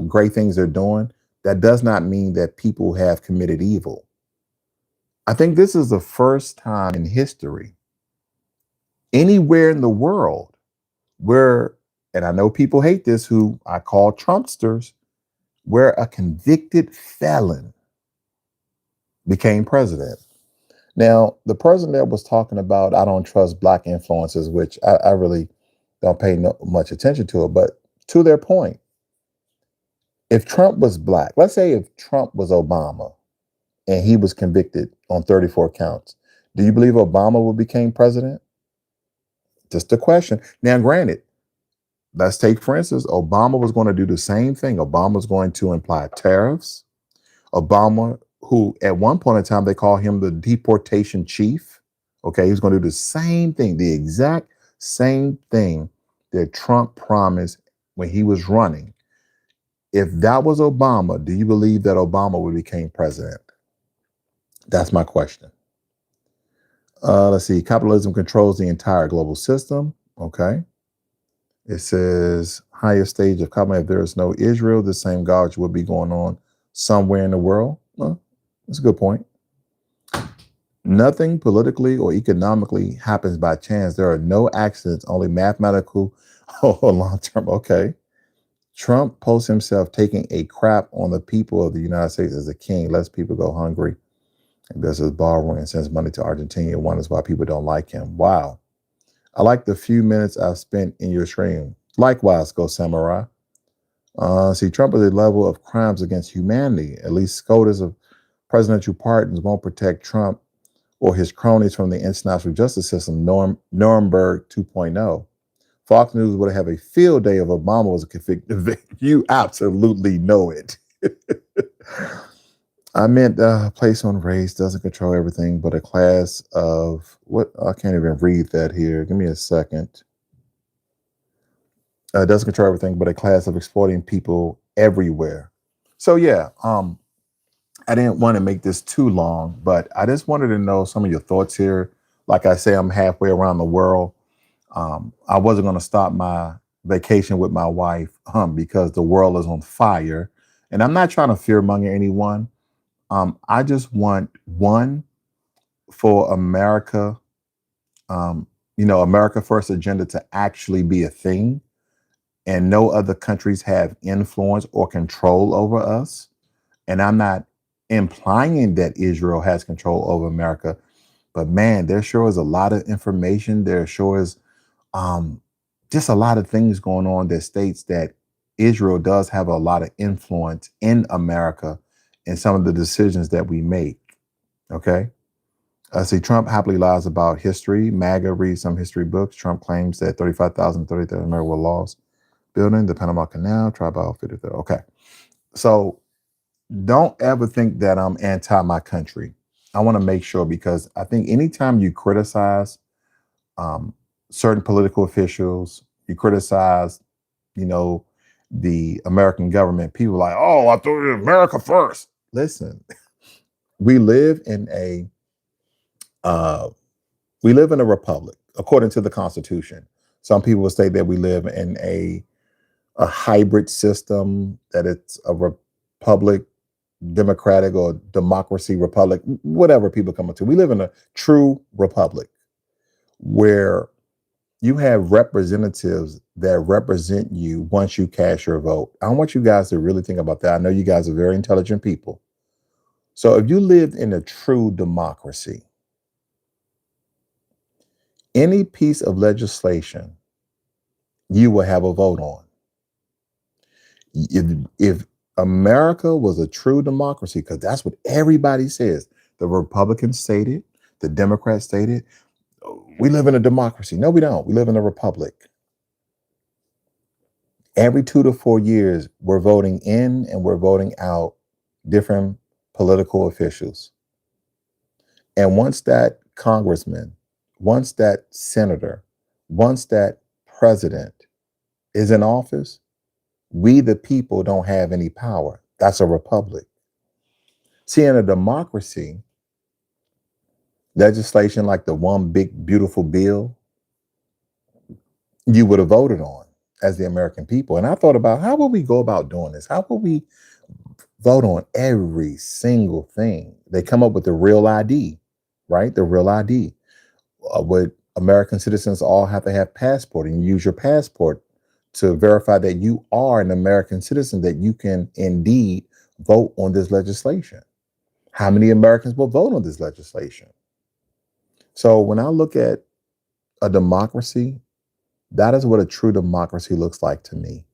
great things they're doing. That does not mean that people have committed evil. I think this is the first time in history, anywhere in the world, where, and I know people hate this, who I call Trumpsters, where a convicted felon became president. Now, the person that was talking about, I don't trust black influencers, which I really don't pay much attention to it. But to their point, if Trump was black, let's say if Trump was Obama and he was convicted on 34 counts, do you believe Obama would become president? Just a question. Now, granted, let's take, for instance, Obama was going to do the same thing. Obama was going to imply tariffs. Obama, who at one point in time, they call him the deportation chief. Okay, he's going to do the same thing, the exact same thing that Trump promised when he was running. If that was Obama, do you believe that Obama would become president? That's my question. Let's see. Capitalism controls the entire global system. Okay. It says highest stage of capitalism. If there is no Israel, the same garbage would be going on somewhere in the world. Well, that's a good point. Nothing politically or economically happens by chance. There are no accidents, only mathematical or long-term. Okay. Trump posts himself taking a crap on the people of the United States as a king, lets people go hungry. And does his borrowing and sends money to Argentina and wonders why people don't like him. Wow. I like the few minutes I've spent in your stream. Likewise, Go Samurai. See, Trump is a level of crimes against humanity. At least SCOTUS of presidential pardons won't protect Trump or his cronies from the international justice system, Nuremberg 2.0. Fox News would have a field day if Obama was a convicted. You absolutely know it. I meant place on race doesn't control everything, but a class of what? I can't even read that here. Give me a second. Doesn't control everything, but a class of exploiting people everywhere. So yeah, I didn't want to make this too long, but I just wanted to know some of your thoughts here. Like I say, I'm halfway around the world. I wasn't going to stop my vacation with my wife because the world is on fire. And I'm not trying to fearmonger anyone. I just want one for America, America First agenda to actually be a thing and no other countries have influence or control over us. And I'm not implying that Israel has control over America, but man, there sure is a lot of information. There sure is um, just a lot of things going on that states that Israel does have a lot of influence in America and some of the decisions that we make. Okay. See, Trump happily lies about history. MAGA reads some history books. Trump claims that 35,000 America were lost. Building the Panama Canal, tribal 53. Okay. So don't ever think that I'm anti my country. I want to make sure because I think anytime you criticize um, certain political officials, you criticize, you know, the American government, people are like, oh, I thought it was America first. Listen, we live in a uh, republic according to the Constitution. Some people will say that we live in a hybrid system, that it's a republic, democratic or democracy republic, whatever people come up to. We live in a true republic where you have representatives that represent you once you cast your vote. I want you guys to really think about that. I know you guys are very intelligent people. So if you lived in a true democracy, any piece of legislation you will have a vote on. If America was a true democracy, because that's what everybody says, the Republicans stated, the Democrats stated, we live in a democracy. No, we don't. We live in a republic. Every 2 to 4 years, we're voting in and we're voting out different political officials. And once that congressman, once that senator, once that president is in office, we, the people, don't have any power. That's a republic. See, in a democracy, legislation like the one big, beautiful bill, you would have voted on as the American people. And I thought about how would we go about doing this? How would we vote on every single thing? They come up with the real ID, right? The real ID. Would American citizens all have to have passport and use your passport to verify that you are an American citizen, that you can indeed vote on this legislation? How many Americans will vote on this legislation? So when I look at a democracy, that is what a true democracy looks like to me.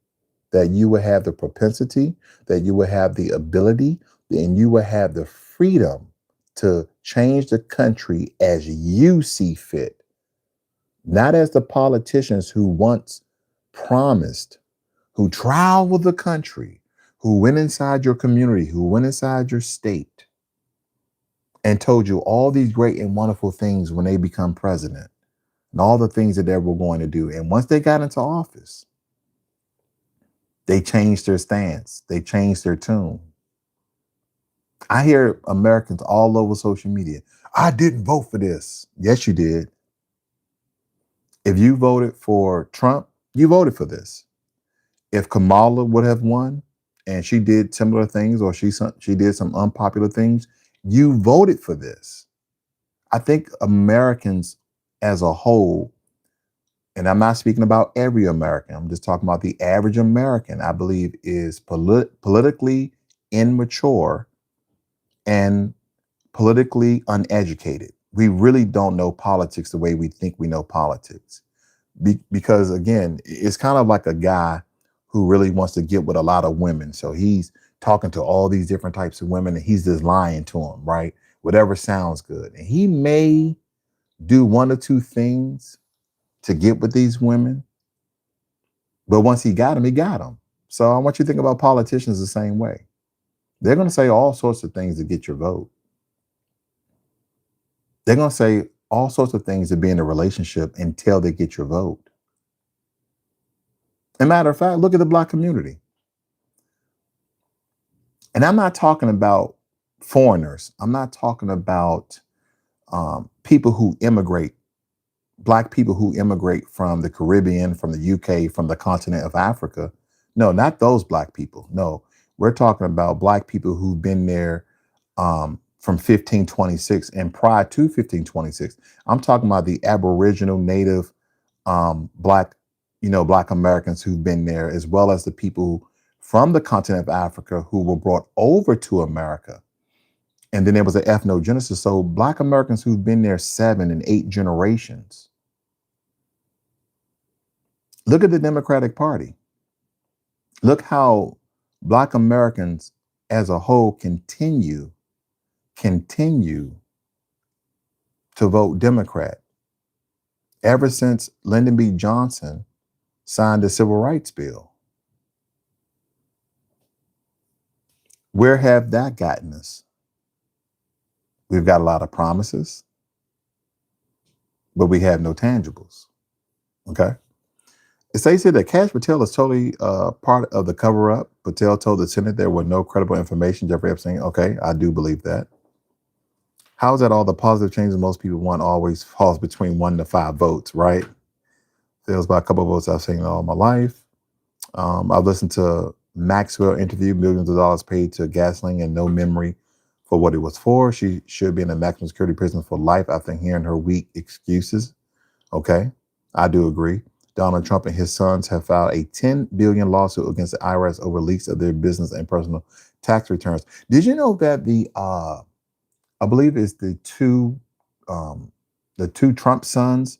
That you will have the propensity, that you will have the ability, and you will have the freedom to change the country as you see fit, not as the politicians who once promised, who traveled the country, who went inside your community, who went inside your state, and told you all these great and wonderful things when they become president and all the things that they were going to do. And once they got into office, they changed their stance. They changed their tune. I hear Americans all over social media. I didn't vote for this. Yes, you did. If you voted for Trump, you voted for this. If Kamala would have won and she did similar things or she did some unpopular things, you voted for this. I think Americans as a whole, and I'm not speaking about every American, I'm just talking about the average American, I believe is politically immature and politically uneducated. We really don't know politics the way we think we know politics. Because again, it's kind of like a guy who really wants to get with a lot of women. So he's talking to all these different types of women and he's just lying to them, right? Whatever sounds good. And he may do one or two things to get with these women, but once he got them, he got them. So I want you to think about politicians the same way. They're going to say all sorts of things to get your vote. They're going to say all sorts of things to be in a relationship until they get your vote. As a matter of fact, look at the Black community. And I'm not talking about foreigners. I'm not talking about people who immigrate, Black people who immigrate from the Caribbean, from the UK, from the continent of Africa. No, not those Black people. No, we're talking about Black people who've been there from 1526 and prior to 1526. I'm talking about the Aboriginal, Native, Black, Black Americans who've been there, as well as the people from the continent of Africa who were brought over to America. And then there was an ethnogenesis. So Black Americans who've been there 7 and 8 generations. Look at the Democratic Party. Look how Black Americans as a whole continue to vote Democrat ever since Lyndon B. Johnson signed the Civil Rights Bill. Where have that gotten us? We've got a lot of promises, but we have no tangibles. Okay. It says here that Cash Patel is totally part of the cover up. Patel told the Senate there were no credible information. Jeffrey Epstein. Okay, I do believe that. How is that all the positive changes most people want always falls between 1 to 5 votes, right? There's about a couple of votes I've seen all my life. I've listened to Maxwell interview, millions of dollars paid to gasoline and no memory for what it was for. She should be in a maximum security prison for life after hearing her weak excuses. Okay, I do agree. Donald Trump and his sons have filed a $10 billion lawsuit against the IRS over leaks of their business and personal tax returns. Did you know that I believe it's the two Trump sons,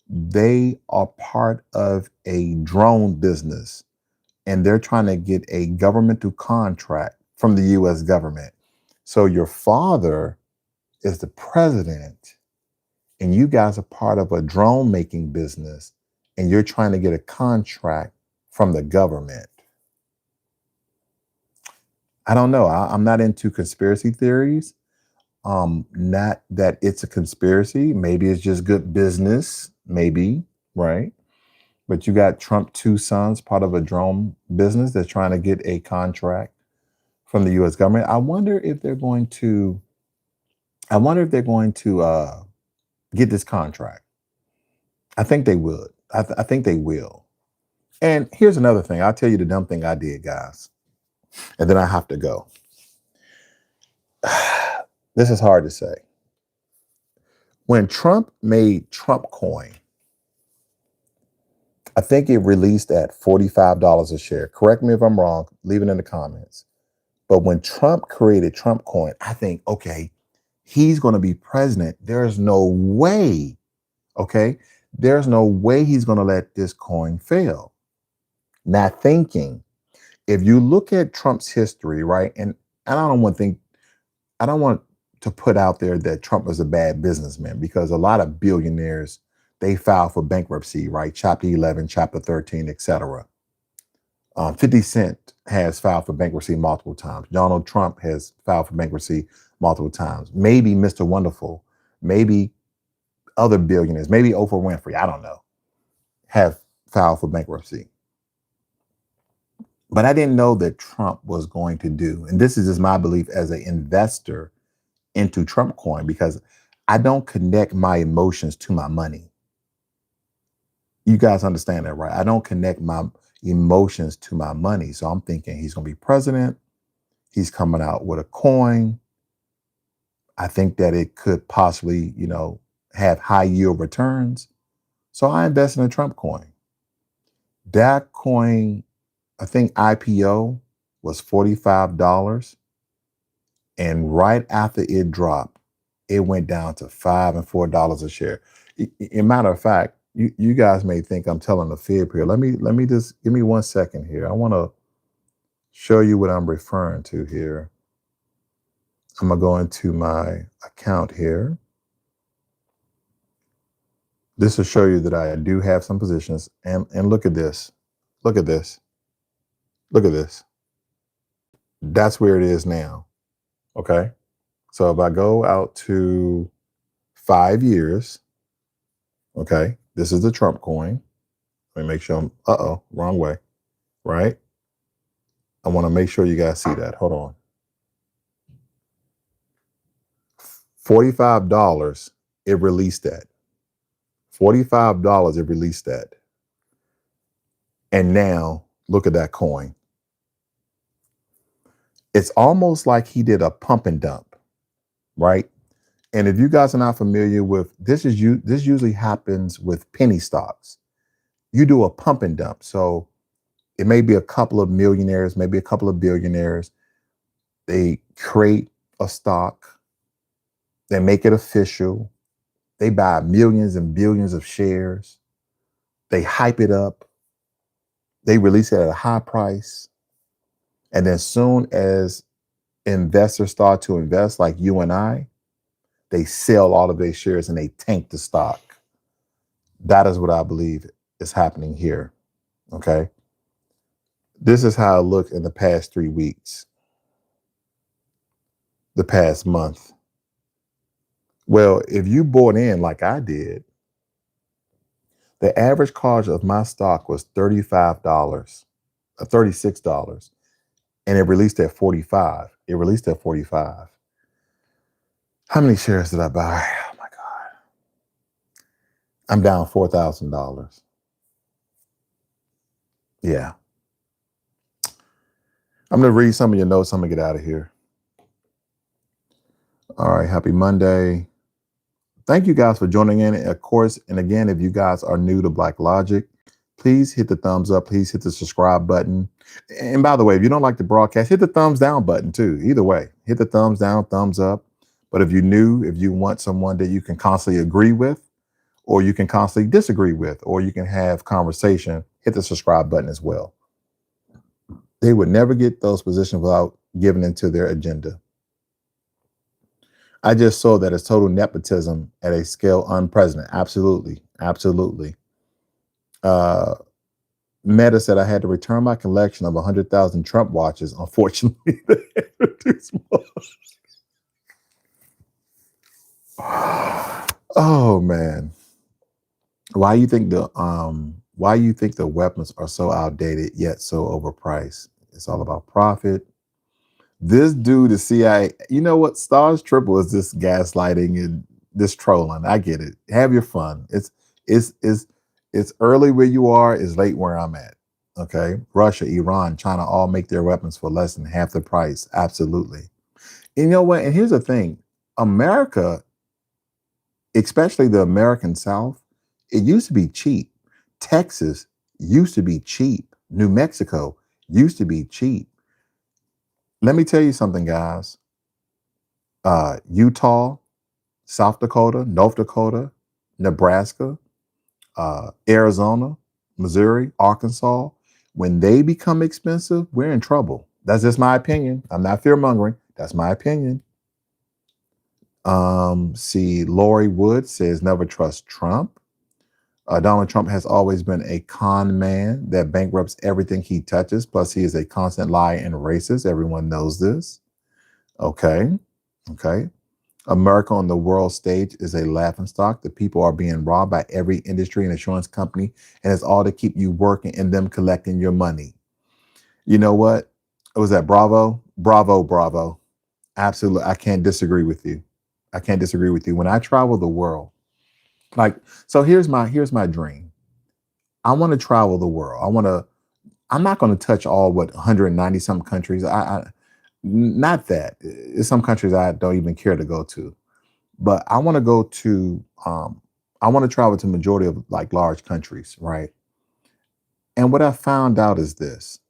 they are part of a drone business and they're trying to get a governmental contract from the U.S. government. So your father is the president and you guys are part of a drone making business and you're trying to get a contract from the government. I don't know. I'm not into conspiracy theories. Not that it's a conspiracy. Maybe it's just good business. Maybe, right? But you got Trump two sons, part of a drone business that's trying to get a contract from the U.S. government. I wonder if they're going to get this contract. I think they would. I think they will. And here's another thing. I'll tell you the dumb thing I did, guys. And then I have to go. This is hard to say. When Trump made Trump coin, I think it released at $45 a share. Correct me if I'm wrong. Leave it in the comments. But when Trump created Trump coin, I think, okay, he's going to be president. There's no way, okay? There's no way he's going to let this coin fail. Not thinking, if you look at Trump's history, right? And I don't want to put out there that Trump was a bad businessman because a lot of billionaires, they file for bankruptcy, right? Chapter 11, Chapter 13, etc. 50 Cent has filed for bankruptcy multiple times. Donald Trump has filed for bankruptcy multiple times. Maybe Mr. Wonderful, maybe other billionaires, maybe Oprah Winfrey, I don't know, have filed for bankruptcy. But I didn't know that Trump was going to do, and this is just my belief as an investor into Trump coin, because I don't connect my emotions to my money. You guys understand that, right? I don't connect my emotions to my money. So I'm thinking he's going to be president. He's coming out with a coin. I think that it could possibly, have high yield returns. So I invested in a Trump coin. That coin, I think IPO was $45. And right after it dropped, it went down to $5 and $4 a share. In matter of fact, you guys may think I'm telling a fib here. Let me just give me 1 second here. I want to show you what I'm referring to here. I'm gonna go into my account here. This will show you that I do have some positions. And look at this. Look at this. Look at this. That's where it is now. Okay. So if I go out to 5 years, okay, this is the Trump coin. Let me make sure I'm, wrong way, right? I want to make sure you guys see that. Hold on. $45, it released that. $45, it released that. And now look at that coin. It's almost like he did a pump and dump, right? And if you guys are not familiar with this, this usually happens with penny stocks. You do a pump and dump. So it may be a couple of millionaires, maybe a couple of billionaires. They create a stock, they make it official, they buy millions and billions of shares, they hype it up, they release it at a high price. And then soon as investors start to invest, like you and I, they sell all of their shares and they tank the stock. That is what I believe is happening here. Okay. This is how it looked in the past 3 weeks, the past month. Well, if you bought in like I did, the average cost of my stock was $35, $36, and it released at 45. It released at 45. How many shares did I buy? Oh my God. I'm down $4,000. Yeah. I'm going to read some of your notes. I'm going to get out of here. All right. Happy Monday. Thank you guys for joining in. Of course, and again, if you guys are new to Blacklogic, please hit the thumbs up. Please hit the subscribe button. And by the way, if you don't like the broadcast, hit the thumbs down button too. Either way, hit the thumbs down, thumbs up. But if you're new, if you want someone that you can constantly agree with, or you can constantly disagree with, or you can have conversation, hit the subscribe button as well. They would never get those positions without giving into their agenda. I just saw that it's total nepotism at a scale unprecedented. Absolutely. Absolutely. Meta said I had to return my collection of 100,000 Trump watches. Unfortunately, they're too small. Oh man. Why you think the weapons are so outdated yet so overpriced? It's all about profit. This dude, the CIA, you know what? Stars Triple is this gaslighting and this trolling. I get it. Have your fun. It's early where you are, it's late where I'm at. Okay. Russia, Iran, China all make their weapons for less than half the price. Absolutely. You know what? And here's the thing. America, especially the American South, it used to be cheap. Texas used to be cheap. New Mexico used to be cheap. Let me tell you something, guys. Utah, South Dakota, North Dakota, Nebraska, Arizona, Missouri, Arkansas, when they become expensive, we're in trouble. That's just my opinion. I'm not fear mongering. That's my opinion. See, Lori Wood says never trust Trump. Donald Trump has always been a con man that bankrupts everything he touches. Plus, he is a constant liar and racist. Everyone knows this. Okay. Okay. America on the world stage is a laughingstock. The people are being robbed by every industry and insurance company, and it's all to keep you working and them collecting your money. You know what? Was that Bravo? Bravo, bravo. Absolutely. I can't disagree with you. I can't disagree with you. When I travel the world, so here's my dream. I want to travel the world. I'm not going to touch all 190 some countries. Not that. There's some countries I don't even care to go to. But I want to go to I want to travel to majority of large countries, right? And what I found out is this.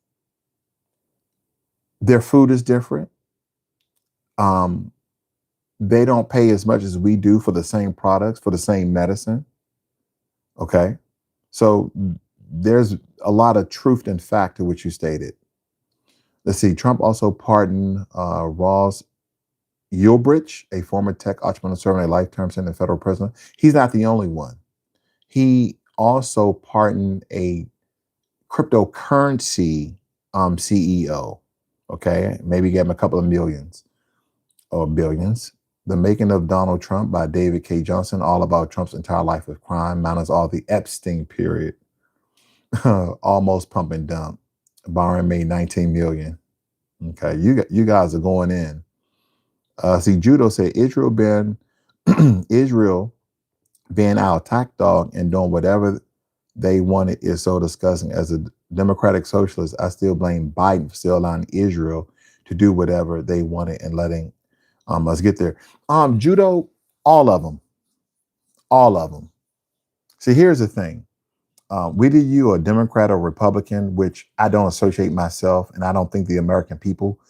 Their food is different. Um, they don't pay as much as we do for the same products, for the same medicine. Okay. So there's a lot of truth and fact to what you stated. Let's see. Trump also pardoned Ross Ulbricht, a former tech entrepreneur serving a life term sentence in federal prison. He's not the only one. He also pardoned a cryptocurrency CEO. Okay, maybe gave him a couple of millions or billions. The Making of Donald Trump by David K. Johnson, all about Trump's entire life of crime, minus all the Epstein period. Almost pump and dump. Byron made 19 million. Okay, you guys are going in. See, Judo said Israel been Israel being our attack dog and doing whatever they wanted is so disgusting. As a democratic socialist, I still blame Biden for still allowing Israel to do whatever they wanted and letting us get there. Judo, all of them, all of them. See, here's the thing. Whether you are a Democrat or Republican, which I don't associate myself, and I don't think the American people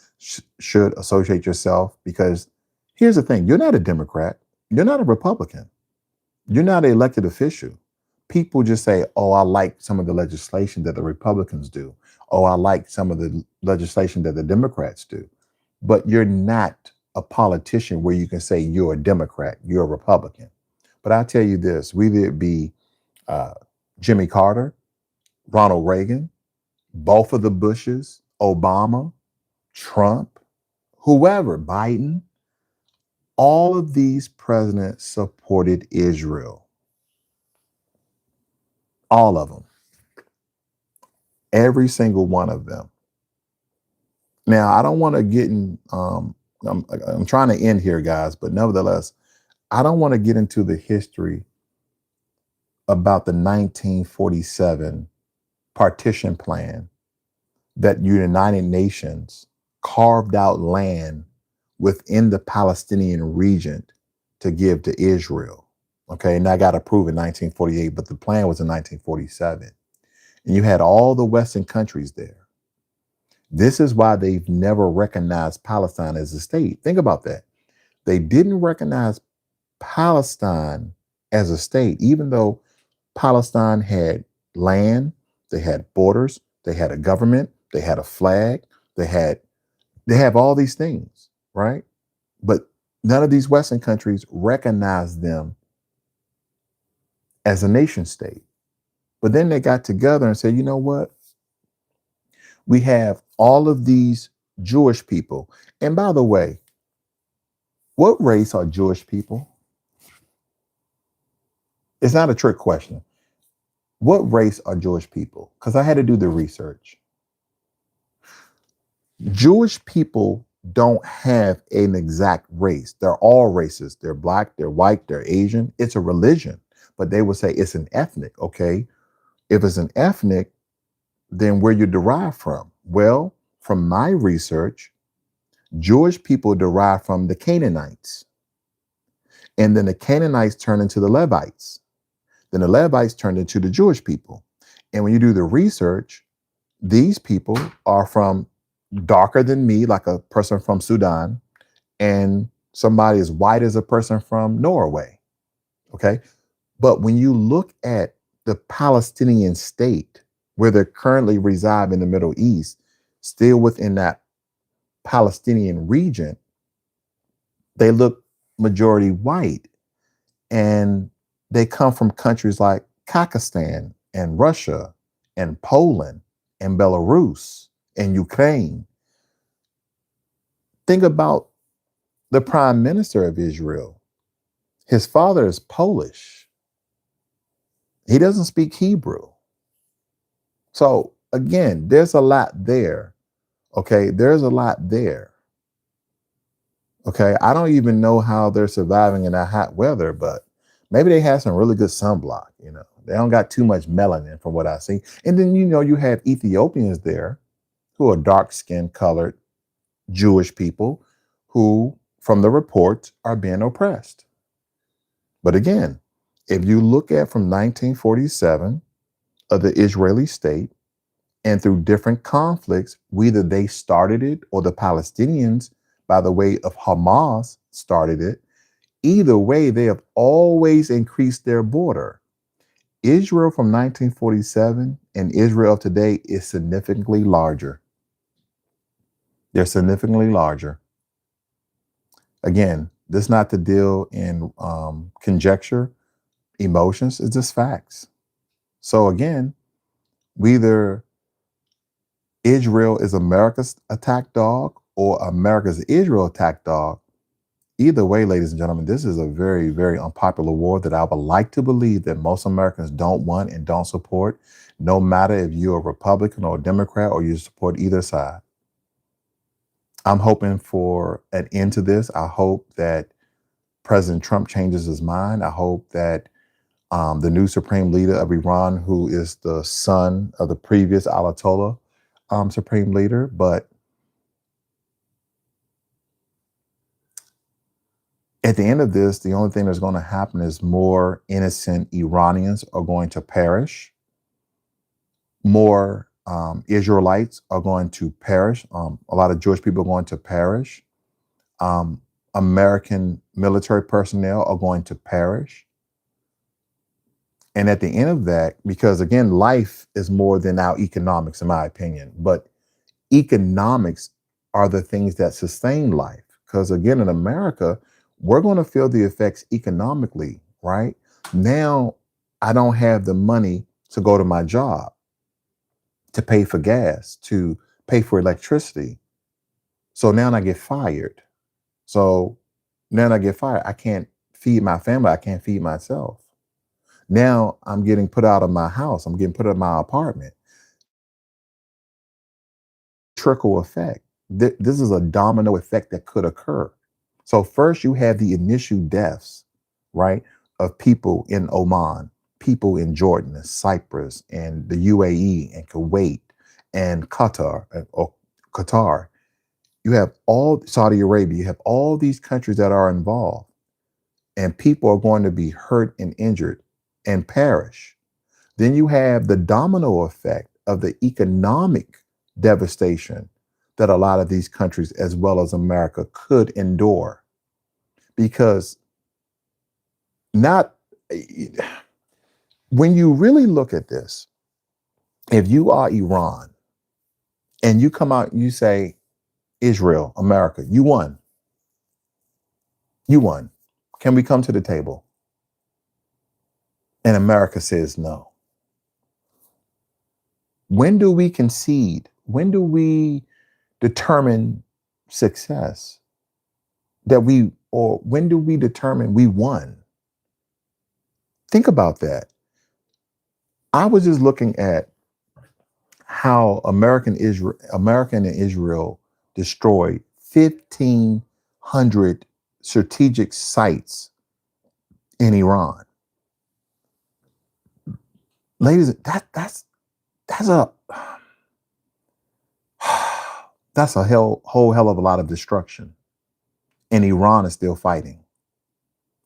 should associate yourself, because here's the thing: you're not a Democrat, you're not a Republican, you're not an elected official. People just say, "Oh, I like some of the legislation that the Republicans do. Oh, I like some of the legislation that the Democrats do," but you're not a politician where you can say you're a Democrat, you're a Republican. But I tell you this: whether it be uh, Jimmy Carter, Ronald Reagan, both of the Bushes, Obama, Trump, whoever, Biden, all of these presidents supported Israel. All of them. Every single one of them. Now, I don't want to get in, I'm trying to end here, guys, but nevertheless, I don't want to get into the history about the 1947 partition plan that United Nations carved out land within the Palestinian region to give to Israel. Okay, and I got approved in 1948, but the plan was in 1947. And you had all the Western countries there. This is why they've never recognized Palestine as a state. Think about that. They didn't recognize Palestine as a state, even though Palestine had land, they had borders, they had a government, they had a flag, they have all these things, right? But none of these Western countries recognized them as a nation state. But then they got together and said, you know what? We have all of these Jewish people. And by the way, what race are Jewish people? It's not a trick question. What race are Jewish people? Because I had to do the research. Jewish people don't have an exact race. They're all races. They're black, they're white, they're Asian. It's a religion, but they would say it's an ethnic. Okay. If it's an ethnic, then where you derive from? Well, from my research, Jewish people derive from the Canaanites. And then the Canaanites turn into the Levites. Then the Levites turned into the Jewish people. And when you do the research, these people are from darker than me, like a person from Sudan, and somebody as white as a person from Norway. Okay. But when you look at the Palestinian state, where they currently reside in the Middle East, still within that Palestinian region, they look majority white. And they come from countries like Kazakhstan and Russia and Poland and Belarus and Ukraine. Think about the prime minister of Israel. His father is Polish. He doesn't speak Hebrew. So again, there's a lot there. Okay, there's a lot there. Okay, I don't even know how they're surviving in that hot weather, but maybe they have some really good sunblock. They don't got too much melanin from what I see. And then, you have Ethiopians there who are dark skinned colored Jewish people who, from the reports, are being oppressed. But again, if you look at from 1947 of the Israeli state, and through different conflicts, whether they started it or the Palestinians, by the way of Hamas, started it, either way, they have always increased their border. Israel from 1947 and Israel today is significantly larger. They're significantly larger. Again, this is not to deal in conjecture, emotions, it's just facts. So again, whether Israel is America's attack dog or America's Israel attack dog, either way, ladies and gentlemen, this is a very, very unpopular war that I would like to believe that most Americans don't want and don't support, no matter if you're a Republican or a Democrat or you support either side. I'm hoping for an end to this. I hope that President Trump changes his mind. I hope that the new supreme leader of Iran, who is the son of the previous Ayatollah supreme leader, but at the end of this, the only thing that's going to happen is more innocent Iranians are going to perish. More Israelites are going to perish. A lot of Jewish people are going to perish. American military personnel are going to perish. And at the end of that, because again, life is more than our economics, in my opinion, but economics are the things that sustain life. Because again, in America, we're going to feel the effects economically, right? Now, I don't have the money to go to my job, to pay for gas, to pay for electricity. So now I get fired. So now I get fired. I can't feed my family. I can't feed myself. Now I'm getting put out of my house. I'm getting put out of my apartment. Trickle effect. This is a domino effect that could occur. So first you have the initial deaths, right, of people in Oman, people in Jordan and Cyprus and the UAE and Kuwait and Qatar or Qatar. You have all Saudi Arabia. You have all these countries that are involved, and people are going to be hurt and injured and perish. Then you have the domino effect of the economic devastation that a lot of these countries, as well as America, could endure. Because not when you really look at this, if you are Iran and you come out and you say, Israel, America, you won. You won. Can we come to the table? And America says no. When do we concede? When do we determine success? Or when do we determine we won? Think about that. I was just looking at how American and Israel destroyed 1,500 strategic sites in Iran. Ladies, that's a that's a whole hell of a lot of destruction. And Iran is still fighting,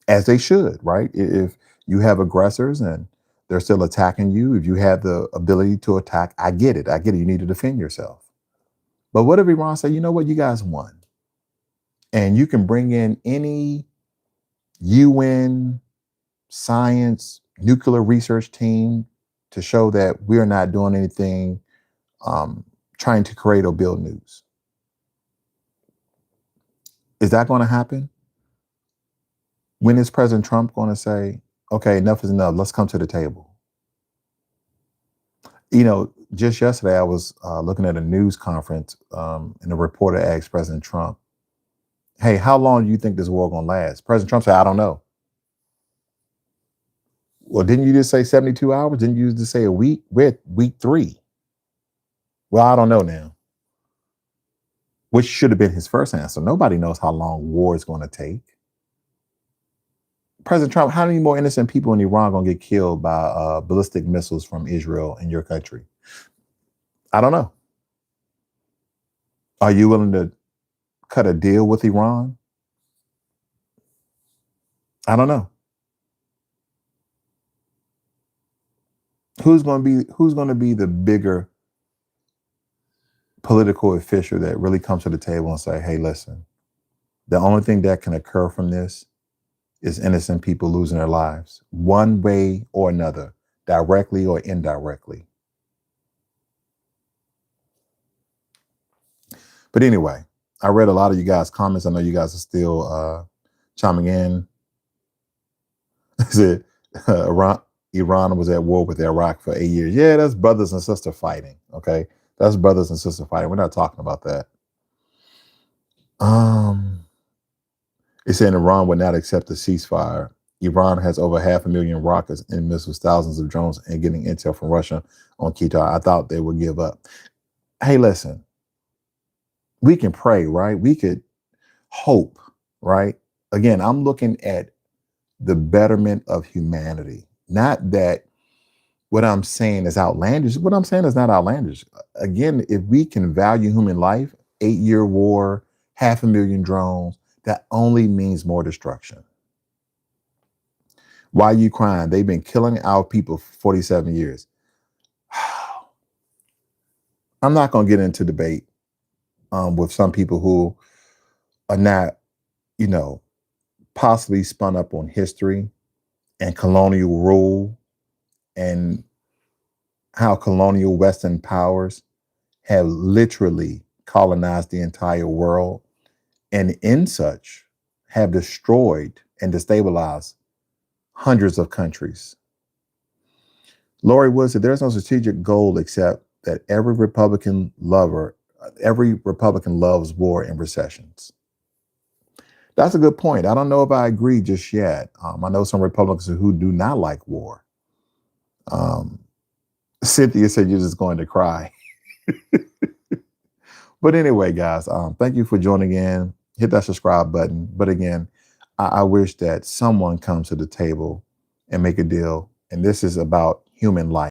as they should, right? If you have aggressors and they're still attacking you, if you have the ability to attack, I get it. I get it. You need to defend yourself. But what if Iran say, you know what, you guys won? And you can bring in any UN science nuclear research team to show that we're not doing anything trying to create or build news. Is that going to happen? When is President Trump going to say, okay, enough is enough, let's come to the table? You know, just yesterday I was looking at a news conference and a reporter asked President Trump, hey, how long do you think this war going to last? President Trump said, I don't know. Well, didn't you just say 72 hours? Didn't you just say a week? We're at week 3. Well, I don't know now. Which should have been his first answer. Nobody knows how long war is going to take. President Trump, how many more innocent people in Iran going to get killed by ballistic missiles from Israel in your country? I don't know. Are you willing to cut a deal with Iran? I don't know. Who's going to be the bigger political official that really comes to the table and say, hey, listen, the only thing that can occur from this is innocent people losing their lives one way or another, directly or indirectly. But anyway, I read a lot of you guys' comments. I know you guys are still chiming in. Is it Iran was at war with Iraq for 8 years? Yeah, that's brothers and sisters fighting. Okay, that's brothers and sisters fighting. We're not talking about that. It's saying Iran would not accept a ceasefire. Iran has over 500,000 rockets and missiles, thousands of drones, and getting intel from Russia on Qatar. I thought they would give up. Hey, listen, we can pray, right? We could hope, right? Again, I'm looking at the betterment of humanity, not that what I'm saying is outlandish. What I'm saying is not outlandish. Again, if we can value human life, 8-year war, 500,000 drones, that only means more destruction. Why are you crying? They've been killing our people for 47 years. I'm not going to get into debate with some people who are not, you know, possibly spun up on history and colonial rule and how colonial Western powers have literally colonized the entire world and in such have destroyed and destabilized hundreds of countries. Lori Wood said there's no strategic goal except that every Republican loves war and recessions. That's a good point. I don't know if I agree just yet. I know some Republicans who do not like war. Cynthia said you're just going to cry. But anyway, guys, thank you for joining in. Hit that subscribe button. But again, I wish that someone comes to the table and make a deal. And this is about human life.